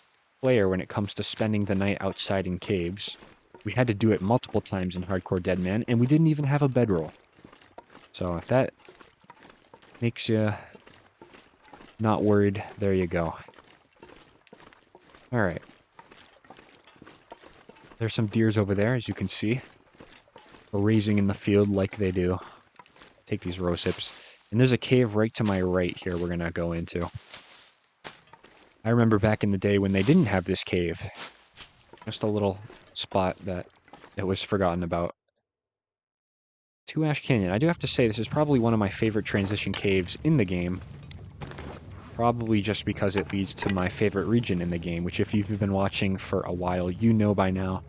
player when it comes to spending the night outside in caves. We had to do it multiple times in Hardcore Deadman, and we didn't even have a bedroll. So if that makes you not worried, there you go. Alright. There's some deers over there, as you can see. Grazing in the field like they do. Take these rose hips. And there's a cave right to my right here we're going to go into. I remember back in the day when they didn't have this cave. Just a little spot that it was forgotten about. To Ash Canyon. I do have to say, this is probably one of my favorite transition caves in the game. Probably just because it leads to my favorite region in the game, which if you've been watching for a while, you know by now.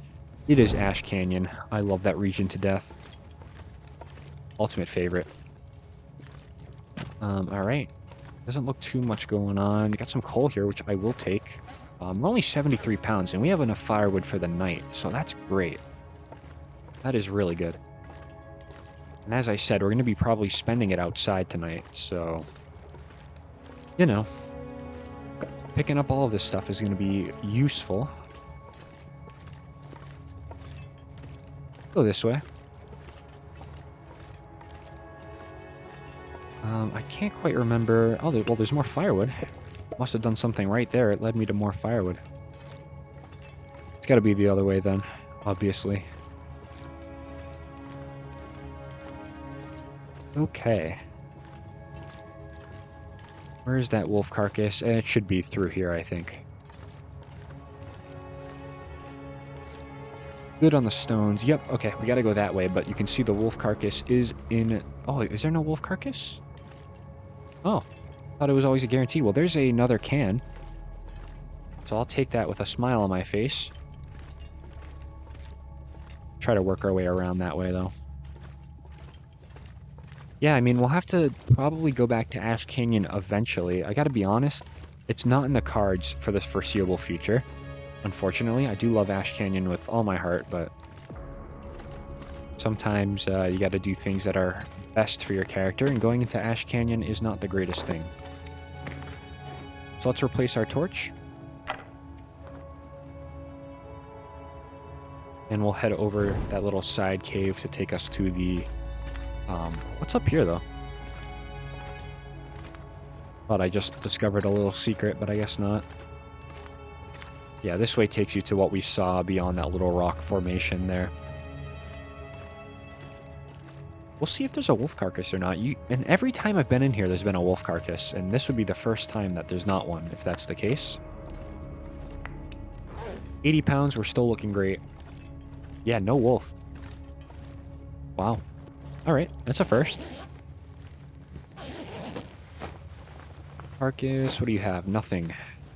It is Ash Canyon. I love that region to death. Ultimate favorite. Alright. Doesn't look too much going on. Got some coal here, which I will take. We're only 73 pounds, and we have enough firewood for the night, so that's great. That is really good. And as I said, we're going to be probably spending it outside tonight, so... You know, picking up all of this stuff is going to be useful. Go this way. I can't quite remember... Oh, well, there's more firewood. Must have done something right there. It led me to more firewood. It's got to be the other way then, obviously. Okay. Where is that wolf carcass? It should be through here, I think. Good on the stones. Yep, okay, we gotta go that way, but you can see the wolf carcass is in... Oh, is there no wolf carcass? Oh, thought it was always a guarantee. Well, there's another can. So I'll take that with a smile on my face. Try to work our way around that way, though. Yeah, I mean, we'll have to probably go back to Ash Canyon eventually. I gotta be honest, it's not in the cards for this foreseeable future. Unfortunately, I do love Ash Canyon with all my heart, but sometimes you gotta do things that are best for your character, and going into Ash Canyon is not the greatest thing. So let's replace our torch. And we'll head over that little side cave to take us to the... what's up here, though? Thought I just discovered a little secret, but I guess not. Yeah, this way takes you to what we saw beyond that little rock formation there. We'll see if there's a wolf carcass or not. And every time I've been in here, there's been a wolf carcass, and this would be the first time that there's not one, if that's the case. 80 pounds, we're still looking great. Yeah, no wolf. Wow. Alright, that's a first. Carcass, what do you have? Nothing.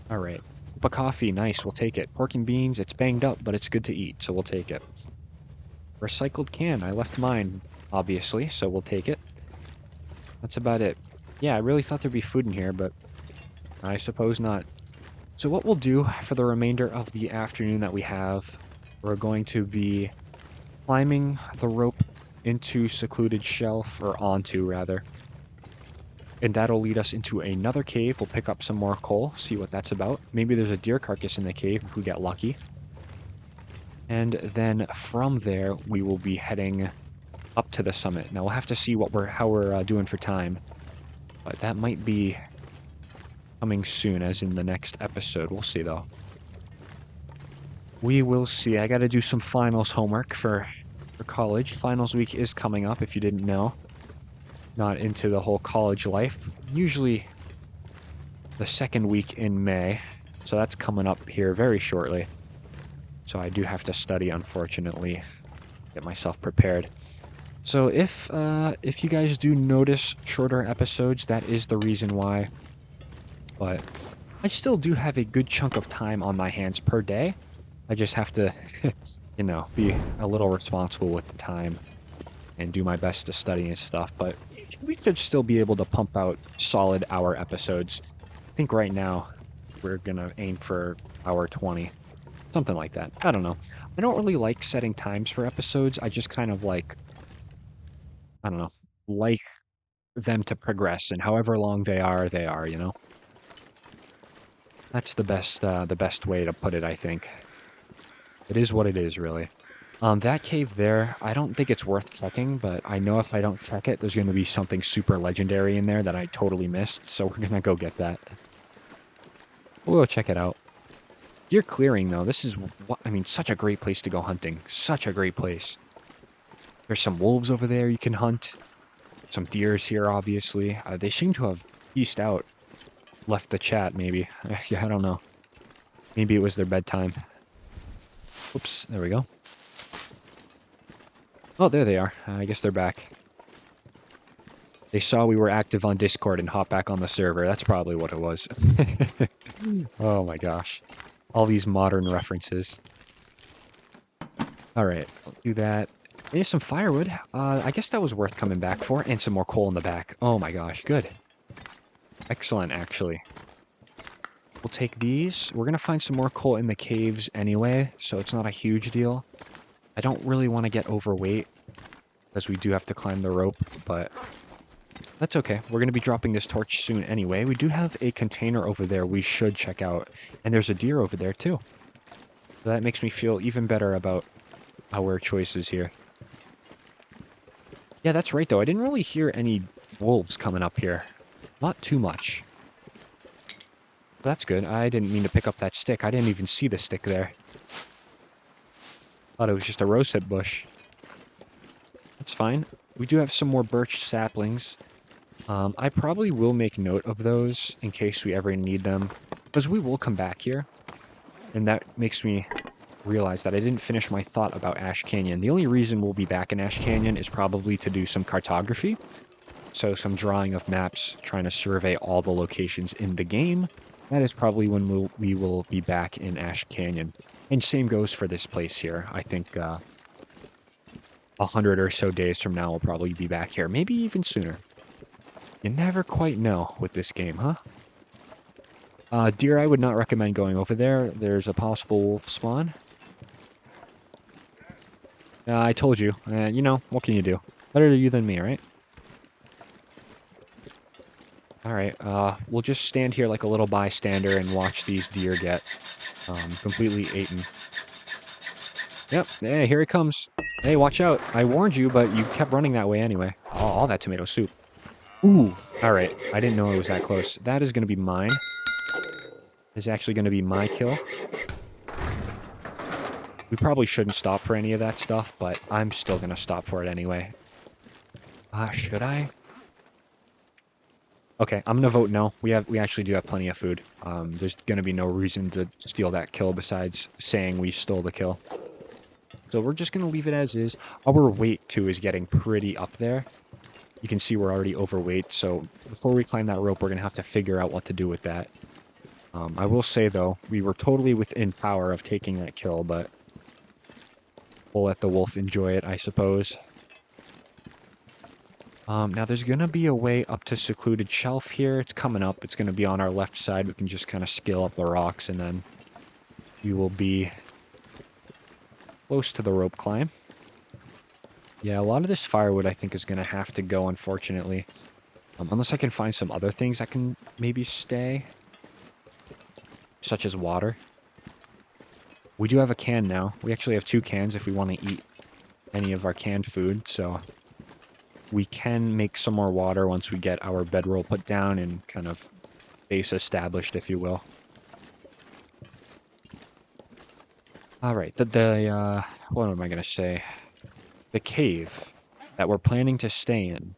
Alright. Cup of coffee, nice, we'll take it. Pork and beans, it's banged up, but it's good to eat, so we'll take it. Recycled can, I left mine, obviously, so we'll take it. That's about it. Yeah, I really thought there'd be food in here, but I suppose not. So what we'll do for the remainder of the afternoon that we have, we're going to be climbing the rope into secluded shelf, or onto, rather. And that'll lead us into another cave. We'll pick up some more coal, see what that's about. Maybe there's a deer carcass in the cave if we get lucky. And then from there, we will be heading up to the summit. Now, we'll have to see how we're doing for time. But that might be coming soon, as in the next episode. We'll see, though. We will see. I gotta do some finals homework for college. Finals week is coming up, if you didn't know. Not into the whole college life. Usually the second week in May. So that's coming up here very shortly. So I do have to study, unfortunately. Get myself prepared. So if you guys do notice shorter episodes, that is the reason why. But I still do have a good chunk of time on my hands per day. I just have to, you know, be a little responsible with the time and do my best to study and stuff. But we should still be able to pump out solid hour episodes. I think right now we're going to aim for hour 20. Something like that. I don't know. I don't really like setting times for episodes. I just kind of like, I don't know, like them to progress, and however long they are, you know? That's the best way to put it, I think. It is what it is, really. That cave there, I don't think it's worth checking, but I know if I don't check it, there's going to be something super legendary in there that I totally missed, so we're going to go get that. We'll go check it out. Deer clearing, though, this is, I mean, such a great place to go hunting. Such a great place. There's some wolves over there you can hunt. Some deers here, obviously. They seem to have pieced out. Left the chat, maybe. Yeah, I don't know. Maybe it was their bedtime. Oops, there we go. Oh, there they are. I guess they're back. They saw we were active on Discord and hopped back on the server. That's probably what it was. Oh my gosh. All these modern references. Alright, I'll do that. Here's some firewood. I guess that was worth coming back for. And some more coal in the back. Oh my gosh, good. Excellent, actually. We'll take these. We're going to find some more coal in the caves anyway, so it's not a huge deal. I don't really want to get overweight, because we do have to climb the rope, but that's okay. We're going to be dropping this torch soon anyway. We do have a container over there we should check out, and there's a deer over there too. So that makes me feel even better about our choices here. Yeah, that's right though. I didn't really hear any wolves coming up here. Not too much. That's good. I didn't mean to pick up that stick. I didn't even see the stick there. Thought it was just a rosehip bush. That's fine. We do have some more birch saplings. I probably will make note of those in case we ever need them, because we will come back here. And that makes me realize that I didn't finish my thought about Ash Canyon. The only reason we'll be back in Ash Canyon is probably to do some cartography. So some drawing of maps, trying to survey all the locations in the game. That is probably when we will be back in Ash Canyon. And same goes for this place here. I think 100 or so days from now we'll probably be back here. Maybe even sooner. You never quite know with this game, huh? Deer, I would not recommend going over there. There's a possible wolf spawn. I told you. You know, what can you do? Better you than me, right? Alright, we'll just stand here like a little bystander and watch these deer get completely eaten. Yep, hey, here it comes. Hey, watch out. I warned you, but you kept running that way anyway. Oh, all that tomato soup. Ooh, alright. I didn't know it was that close. That is going to be mine. It's actually going to be my kill. We probably shouldn't stop for any of that stuff, but I'm still going to stop for it anyway. Should I? Okay, I'm gonna vote no. We actually do have plenty of food. There's gonna be no reason to steal that kill besides saying we stole the kill. So we're just gonna leave it as is. Our weight too is getting pretty up there. You can see we're already overweight, so before we climb that rope, we're gonna have to figure out what to do with that. I will say though, we were totally within power of taking that kill, but we'll let the wolf enjoy it, I suppose. Now there's going to be a way up to Secluded Shelf here. It's coming up. It's going to be on our left side. We can just kind of scale up the rocks, and then we will be close to the rope climb. Yeah, a lot of this firewood I think is going to have to go, unfortunately. Unless I can find some other things that can maybe stay. Such as water. We do have a can now. We actually have 2 cans if we want to eat any of our canned food, so we can make some more water once we get our bedroll put down and kind of base established, if you will. Alright, what am I going to say? The cave that we're planning to stay in.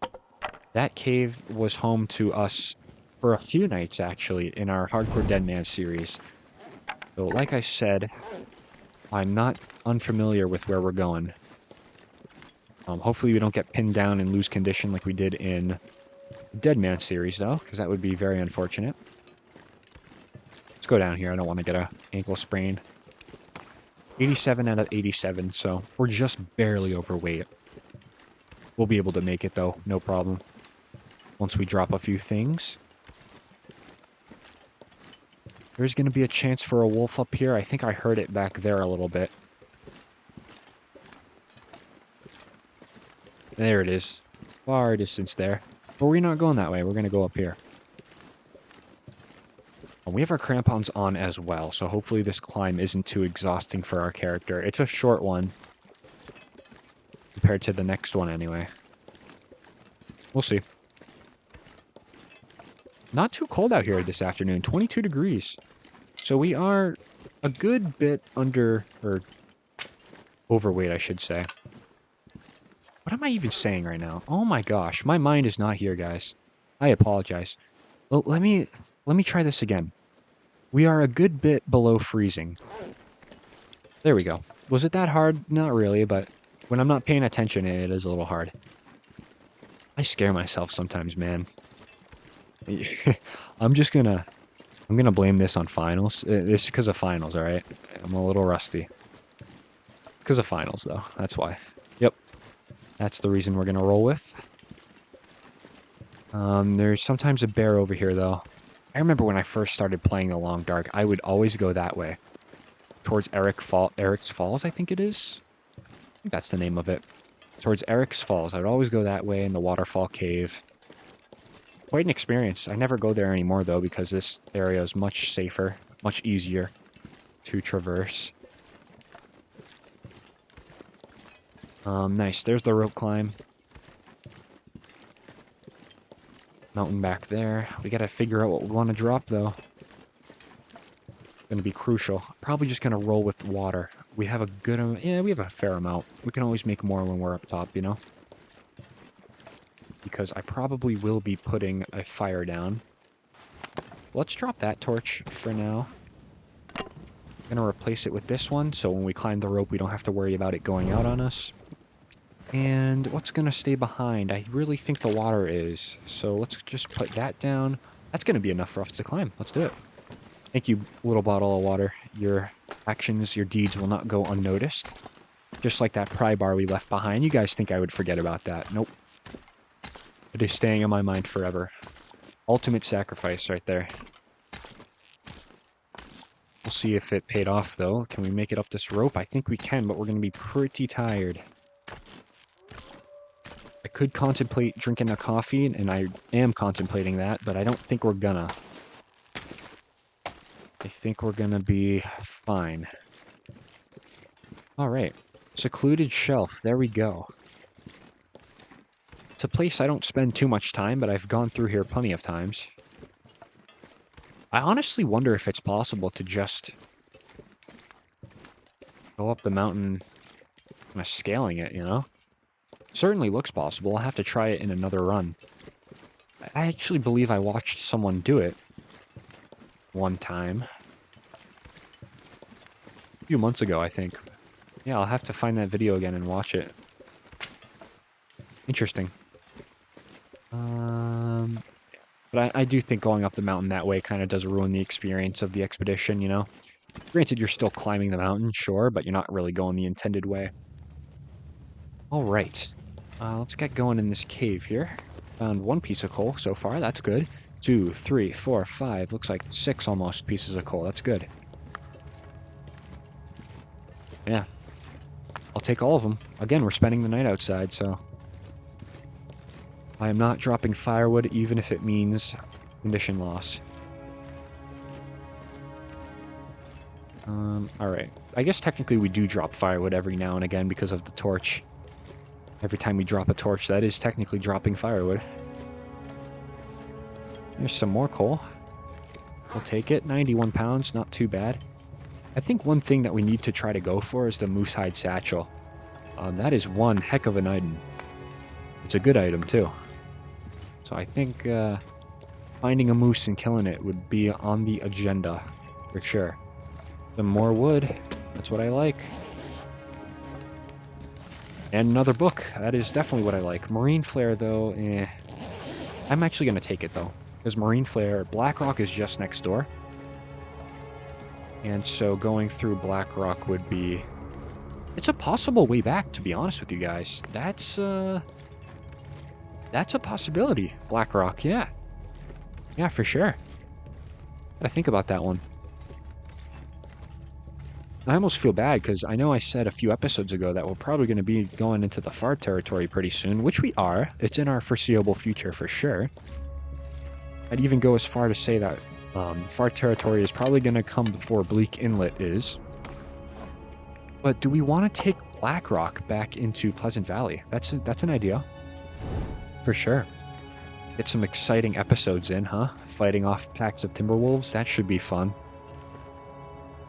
That cave was home to us for a few nights, actually, in our Hardcore Deadman series. So, like I said, I'm not unfamiliar with where we're going. Hopefully we don't get pinned down and lose condition like we did in the Deadman series, though, because that would be very unfortunate. Let's go down here. I don't want to get an ankle sprain. 87 out of 87, so we're just barely overweight. We'll be able to make it, though. No problem. Once we drop a few things. There's going to be a chance for a wolf up here. I think I heard it back there a little bit. There it is. Far distance there. But we're not going that way. We're going to go up here. And we have our crampons on as well, so hopefully this climb isn't too exhausting for our character. It's a short one. Compared to the next one, anyway. We'll see. Not too cold out here this afternoon. 22 degrees. So we are a good bit under, or overweight, I should say. What am I even saying right now? Oh my gosh, my mind is not here, guys. I apologize. Well, let me try this again. We are a good bit below freezing. There we go. Was it that hard? Not really, but when I'm not paying attention, it is a little hard. I scare myself sometimes, man. I'm gonna blame this on finals. It's because of finals, alright? I'm a little rusty. It's because of finals, though. That's why. Yep. That's the reason we're gonna roll with. There's sometimes a bear over here, though. I remember when I first started playing the Long Dark, I would always go that way. Towards Eric's Falls, I think it is. I think that's the name of it. Towards Eric's Falls. I would always go that way in the waterfall cave. Quite an experience. I never go there anymore, though, because this area is much safer, much easier to traverse. Nice. There's the rope climb. Mountain back there. We gotta figure out what we want to drop, though. Gonna be crucial. Probably just gonna roll with water. We have a good amount. Yeah, we have a fair amount. We can always make more when we're up top, you know? Because I probably will be putting a fire down. Let's drop that torch for now. I'm gonna replace it with this one, so when we climb the rope, we don't have to worry about it going out on us. And what's gonna stay behind? I really think the water is. So let's just put that down. That's gonna be enough for us to climb. Let's do it. Thank you, little bottle of water. Your actions, your deeds will not go unnoticed. Just like that pry bar we left behind. You guys think I would forget about that. Nope. It is staying in my mind forever. Ultimate sacrifice right there. We'll see if it paid off, though. Can we make it up this rope? I think we can, but we're going to be pretty tired. I could contemplate drinking a coffee, and I am contemplating that, but I don't think we're gonna. I think we're gonna be fine. Alright. Secluded shelf. There we go. It's a place I don't spend too much time, but I've gone through here plenty of times. I honestly wonder if it's possible to just go up the mountain kind of scaling it, you know? Certainly looks possible. I'll have to try it in another run. I actually believe I watched someone do it one time. A few months ago, I think. Yeah, I'll have to find that video again and watch it. Interesting. But I do think going up the mountain that way kind of does ruin the experience of the expedition, you know? Granted, you're still climbing the mountain, sure, but you're not really going the intended way. Alright. Let's get going in this cave here. Found one piece of coal so far, that's good. 2, 3, 4, 5, looks like 6 almost pieces of coal, that's good. Yeah. I'll take all of them. Again, we're spending the night outside, so... I am not dropping firewood, even if it means condition loss. Alright. I guess technically we do drop firewood every now and again because of the torch. Every time we drop a torch, that is technically dropping firewood. There's some more coal. We'll take it. 91 pounds, not too bad. I think one thing that we need to try to go for is the moose hide satchel. That is one heck of an item. It's a good item, too. So I think finding a moose and killing it would be on the agenda, for sure. Some more wood. That's what I like. And another book. That is definitely what I like. Marine Flare, though, eh. I'm actually going to take it, though. Because Marine Flare, Blackrock is just next door. And so going through Blackrock would be... It's a possible way back, to be honest with you guys. That's a possibility. Blackrock, yeah. Yeah, for sure. Gotta think about that one. I almost feel bad because I know I said a few episodes ago that we're probably going to be going into the far territory pretty soon, which we are. It's in our foreseeable future for sure. I'd even go as far to say that far territory is probably going to come before Bleak Inlet is. But do we want to take Blackrock back into Pleasant Valley? That's an idea. For sure. Get some exciting episodes in, huh? Fighting off packs of Timberwolves. That should be fun.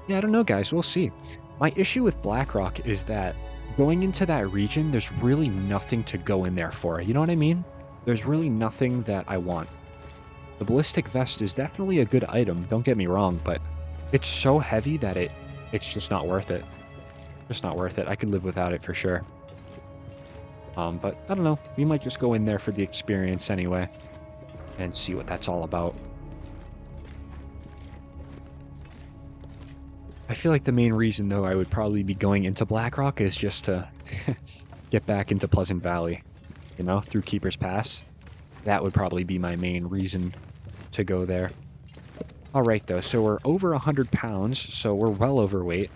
Yeah, I don't know, guys. We'll see. My issue with Blackrock is that going into that region, there's really nothing to go in there for. You know what I mean? There's really nothing that I want. The ballistic vest is definitely a good item, don't get me wrong, but it's so heavy that it's just not worth it. Just not worth it. I could live without it for sure. But I don't know. We might just go in there for the experience anyway and see what that's all about. I feel like the main reason, though, I would probably be going into Blackrock is just to get back into Pleasant Valley, you know, through Keeper's Pass. That would probably be my main reason to go there. All right, though, so we're over 100 pounds, so we're well overweight.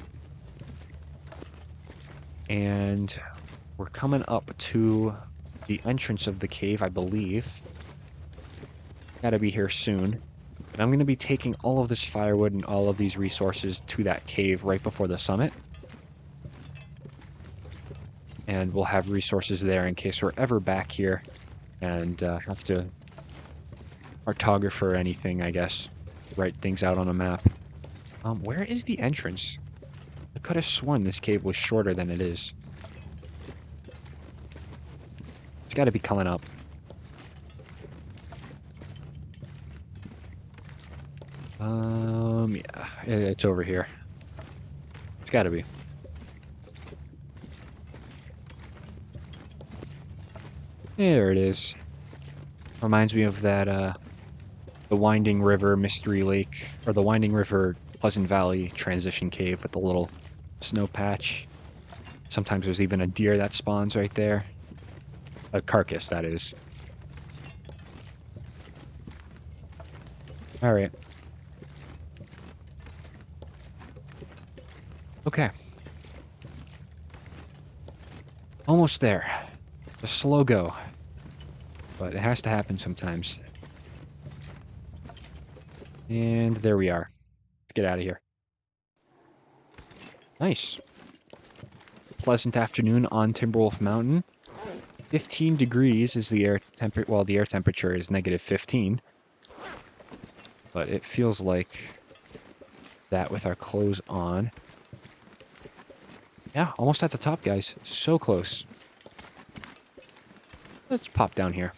And we're coming up to the entrance of the cave, I believe. Gotta be here soon. And I'm going to be taking all of this firewood and all of these resources to that cave right before the summit. And we'll have resources there in case we're ever back here and have to cartograph or anything, I guess. Write things out on a map. Where is the entrance? I could have sworn this cave was shorter than it is. It's got to be coming up. Yeah, it's over here. It's got to be. There it is. Reminds me of that, the Winding River Mystery Lake, or the Winding River Pleasant Valley transition cave with the little snow patch. Sometimes there's even a deer that spawns right there. A carcass, that is. Alright. Okay. Almost there. A slow go. But it has to happen sometimes. And there we are. Let's get out of here. Nice. Pleasant afternoon on Timberwolf Mountain. 15 degrees is the air temperature. Well, the air temperature is negative 15. But it feels like that with our clothes on. Yeah, almost at the top, guys. So close. Let's pop down here.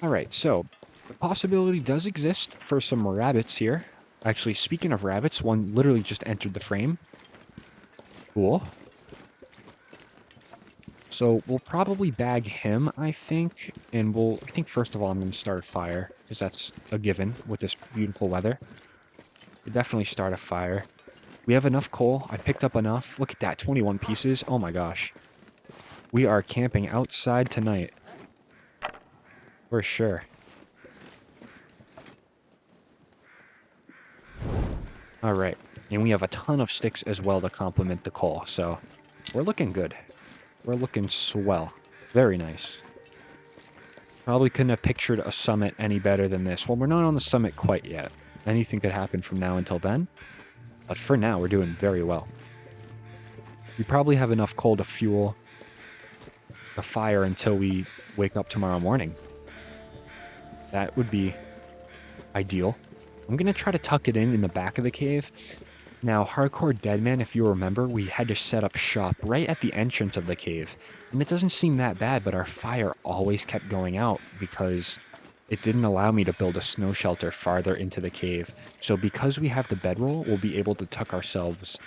Alright, so the possibility does exist for some rabbits here. Actually, speaking of rabbits, one literally just entered the frame. Cool. So we'll probably bag him, I think. And I think first of all, I'm going to start a fire, because that's a given with this beautiful weather. We'll definitely start a fire. We have enough coal. I picked up enough. Look at that, 21 pieces. Oh my gosh. We are camping outside tonight. For sure. Alright. And we have a ton of sticks as well to complement the coal. So we're looking good. We're looking swell. Very nice. Probably couldn't have pictured a summit any better than this. Well, we're not on the summit quite yet. Anything could happen from now until then. But for now, we're doing very well. We probably have enough coal to fuel the fire until we wake up tomorrow morning. That would be ideal. I'm going to try to tuck it in the back of the cave. Now, Hardcore Deadman, if you remember, we had to set up shop right at the entrance of the cave. And it doesn't seem that bad, but our fire always kept going out because it didn't allow me to build a snow shelter farther into the cave. So because we have the bedroll, we'll be able to tuck ourselves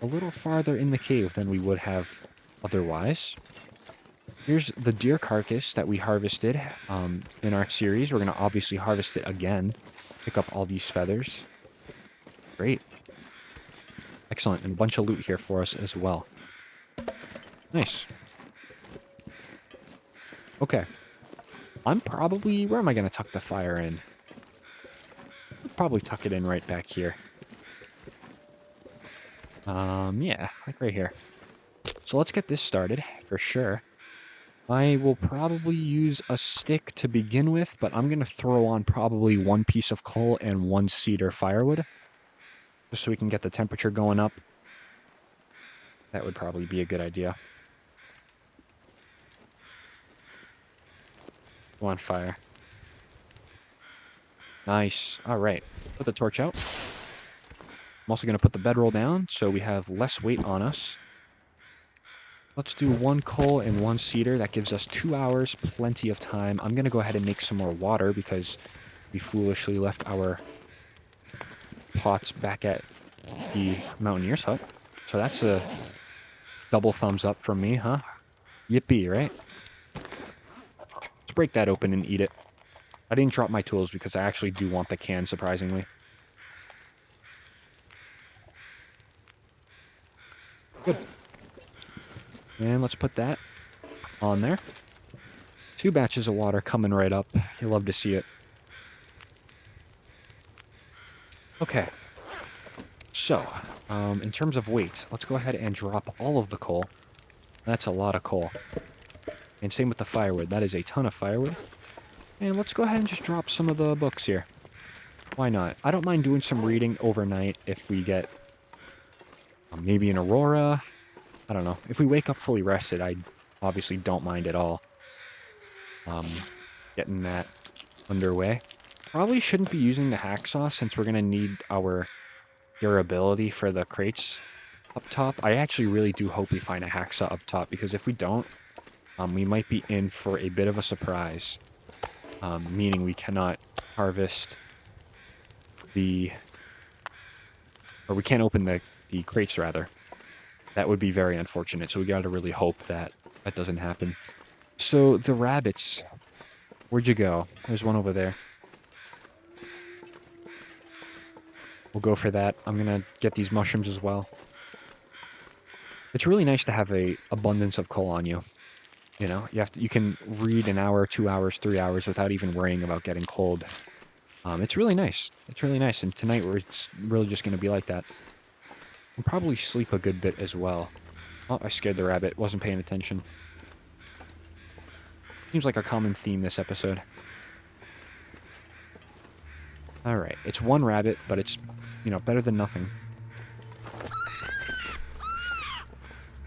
a little farther in the cave than we would have otherwise. Here's the deer carcass that we harvested in our series. We're going to obviously harvest it again. Pick up all these feathers. Great. Excellent. And a bunch of loot here for us as well. Nice. Okay. I'm probably... Where am I going to tuck the fire in? I'll probably tuck it in right back here. Yeah, like right here. So let's get this started for sure. I will probably use a stick to begin with, but I'm going to throw on probably one piece of coal and one cedar firewood, just so we can get the temperature going up. That would probably be a good idea. Go on fire. Nice. All right. Put the torch out. I'm also going to put the bedroll down so we have less weight on us. Let's do one coal and one cedar. That gives us 2 hours, plenty of time. I'm going to go ahead and make some more water because we foolishly left our pots back at the Mountaineer's hut. So that's a double thumbs up from me, huh? Yippee, right? Let's break that open and eat it. I didn't drop my tools because I actually do want the can, surprisingly. Good. And let's put that on there. 2 batches of water coming right up. You love to see it. Okay. So, in terms of weight, let's go ahead and drop all of the coal. That's a lot of coal. And same with the firewood. That is a ton of firewood. And let's go ahead and just drop some of the books here. Why not? I don't mind doing some reading overnight if we get maybe an aurora. I don't know. If we wake up fully rested, I obviously don't mind at all getting that underway. Probably shouldn't be using the hacksaw since we're going to need our durability for the crates up top. I actually really do hope we find a hacksaw up top, because if we don't, we might be in for a bit of a surprise. Meaning we cannot harvest or we can't open the crates, rather. That would be very unfortunate, so we gotta really hope that that doesn't happen. So, the rabbits. Where'd you go? There's one over there. We'll go for that. I'm gonna get these mushrooms as well. It's really nice to have a abundance of coal on you. You know, you can read an hour, 2 hours, 3 hours without even worrying about getting cold. It's really nice. It's really nice, and tonight it's really just going to be like that. I'll probably sleep a good bit as well. Oh, I scared the rabbit. Wasn't paying attention. Seems like a common theme this episode. Alright, it's one rabbit, but it's, you know, better than nothing.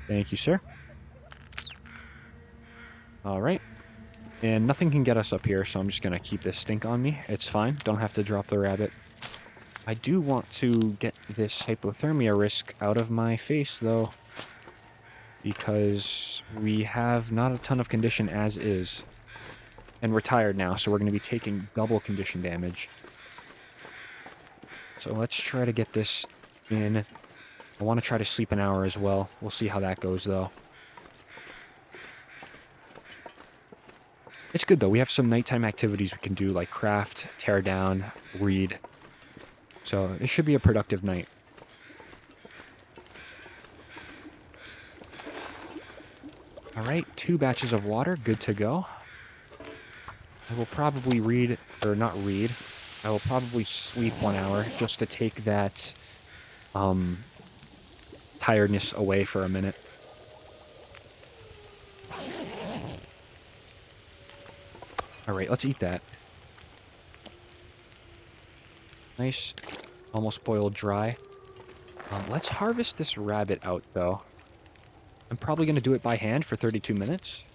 Thank you, sir. Alright. And nothing can get us up here, so I'm just going to keep this stink on me. It's fine. Don't have to drop the rabbit. I do want to get this hypothermia risk out of my face, though, because we have not a ton of condition as is. And we're tired now, so we're going to be taking double condition damage. So let's try to get this in. I want to try to sleep an hour as well. We'll see how that goes, though. It's good, though. We have some nighttime activities we can do, like craft, tear down, read. So it should be a productive night. Alright, 2 batches of water, good to go. I will probably read, or not read, I will probably sleep 1 hour just to take that tiredness away for a minute. Alright, let's eat that. Nice. Almost boiled dry. Let's harvest this rabbit out, though. I'm probably going to do it by hand for 32 minutes.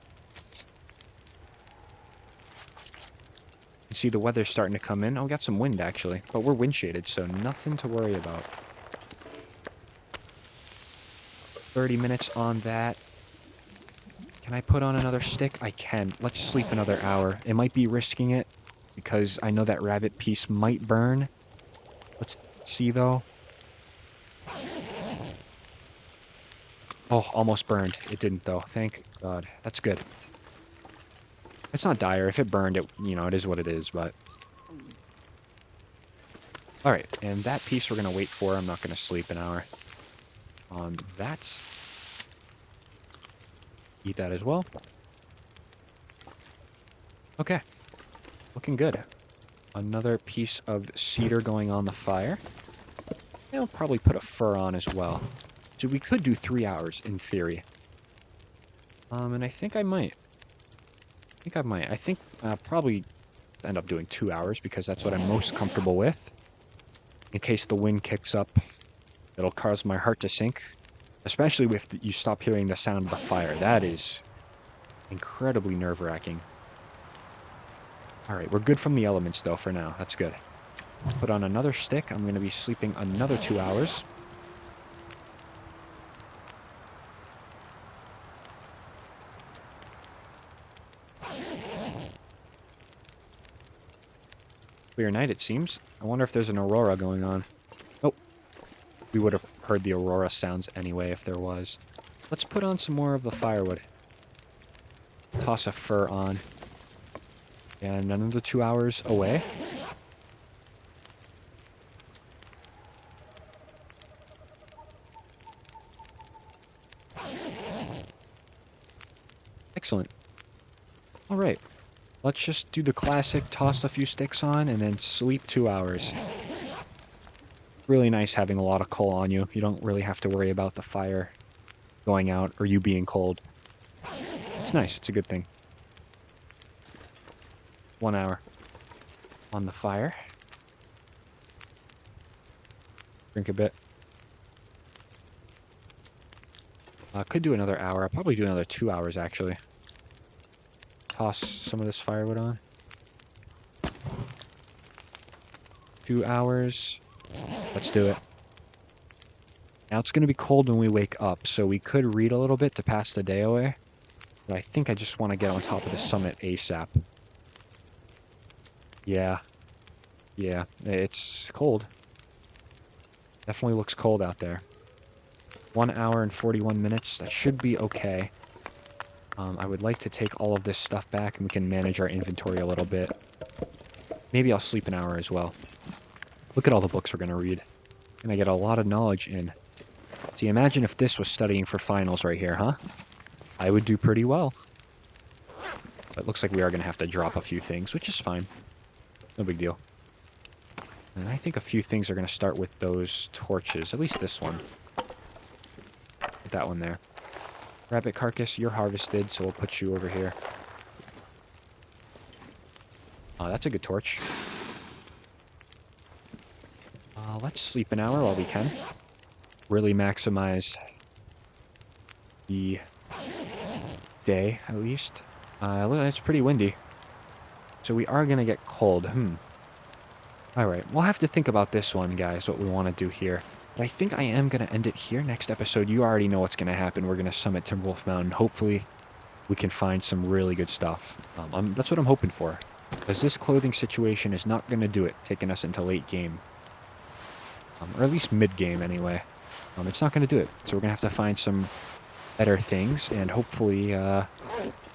You see the weather's starting to come in. Oh, we got some wind, actually. But we're wind shaded, so nothing to worry about. 30 minutes on that. Can I put on another stick? I can. Let's sleep another hour. It might be risking it, because I know that rabbit piece might burn. Let's see, though. Oh, almost burned. It didn't, though. Thank God. That's good. It's not dire. If it burned, it, you know, it is what it is, but... Alright, and that piece we're going to wait for. I'm not going to sleep an hour on that. Eat that as well. Okay. Looking good. Another piece of cedar going on the fire. I'll probably put a fur on as well. So we could do 3 hours in theory. And I think I might. I think probably end up doing 2 hours because that's what I'm most comfortable with. In case the wind kicks up, it'll cause my heart to sink. Especially if you stop hearing the sound of the fire. That is incredibly nerve-wracking. Alright, we're good from the elements though for now. That's good. Put on another stick. I'm going to be sleeping another 2 hours. Clear night, it seems. I wonder if there's an aurora going on. Oh, we would have heard the aurora sounds anyway if there was. Let's put on some more of the firewood. Toss a fur on. And another 2 hours away. Excellent. All right. Let's just do the classic, toss a few sticks on, and then sleep 2 hours. Really nice having a lot of coal on you. You don't really have to worry about the fire going out or you being cold. It's nice. It's a good thing. 1 hour on the fire. Drink a bit. Could do another hour. I'll probably do another 2 hours, actually. Toss some of this firewood on. 2 hours. Let's do it. Now, it's going to be cold when we wake up, so we could read a little bit to pass the day away. But I think I just want to get on top of the summit ASAP. Yeah. Yeah, it's cold. Definitely looks cold out there. 1 hour and 41 minutes. That should be okay. I would like to take all of this stuff back and we can manage our inventory a little bit. Maybe I'll sleep an hour as well. Look at all the books we're going to read. And I get a lot of knowledge in. See, imagine if this was studying for finals right here, huh? I would do pretty well. But it looks like we are going to have to drop a few things, which is fine. No big deal. And I think a few things are going to start with those torches. At least this one. Put that one there. Rabbit carcass, you're harvested, so we'll put you over here. Oh, that's a good torch. Let's sleep an hour while we can. Really maximize the day, at least. Look, it's pretty windy. So we are going to get cold. Alright, we'll have to think about this one, guys, what we want to do here. But I think I am going to end it here. Next episode, you already know what's going to happen. We're going to summit Timberwolf Mountain. Hopefully, we can find some really good stuff. That's what I'm hoping for. Because this clothing situation is not going to do it, taking us into late game. Or at least mid-game, anyway. It's not going to do it. So we're going to have to find some better things. And hopefully,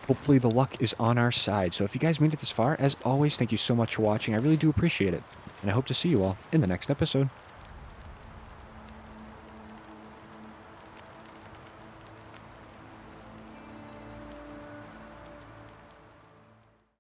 hopefully the luck is on our side. So if you guys made it this far, as always, thank you so much for watching. I really do appreciate it. And I hope to see you all in the next episode.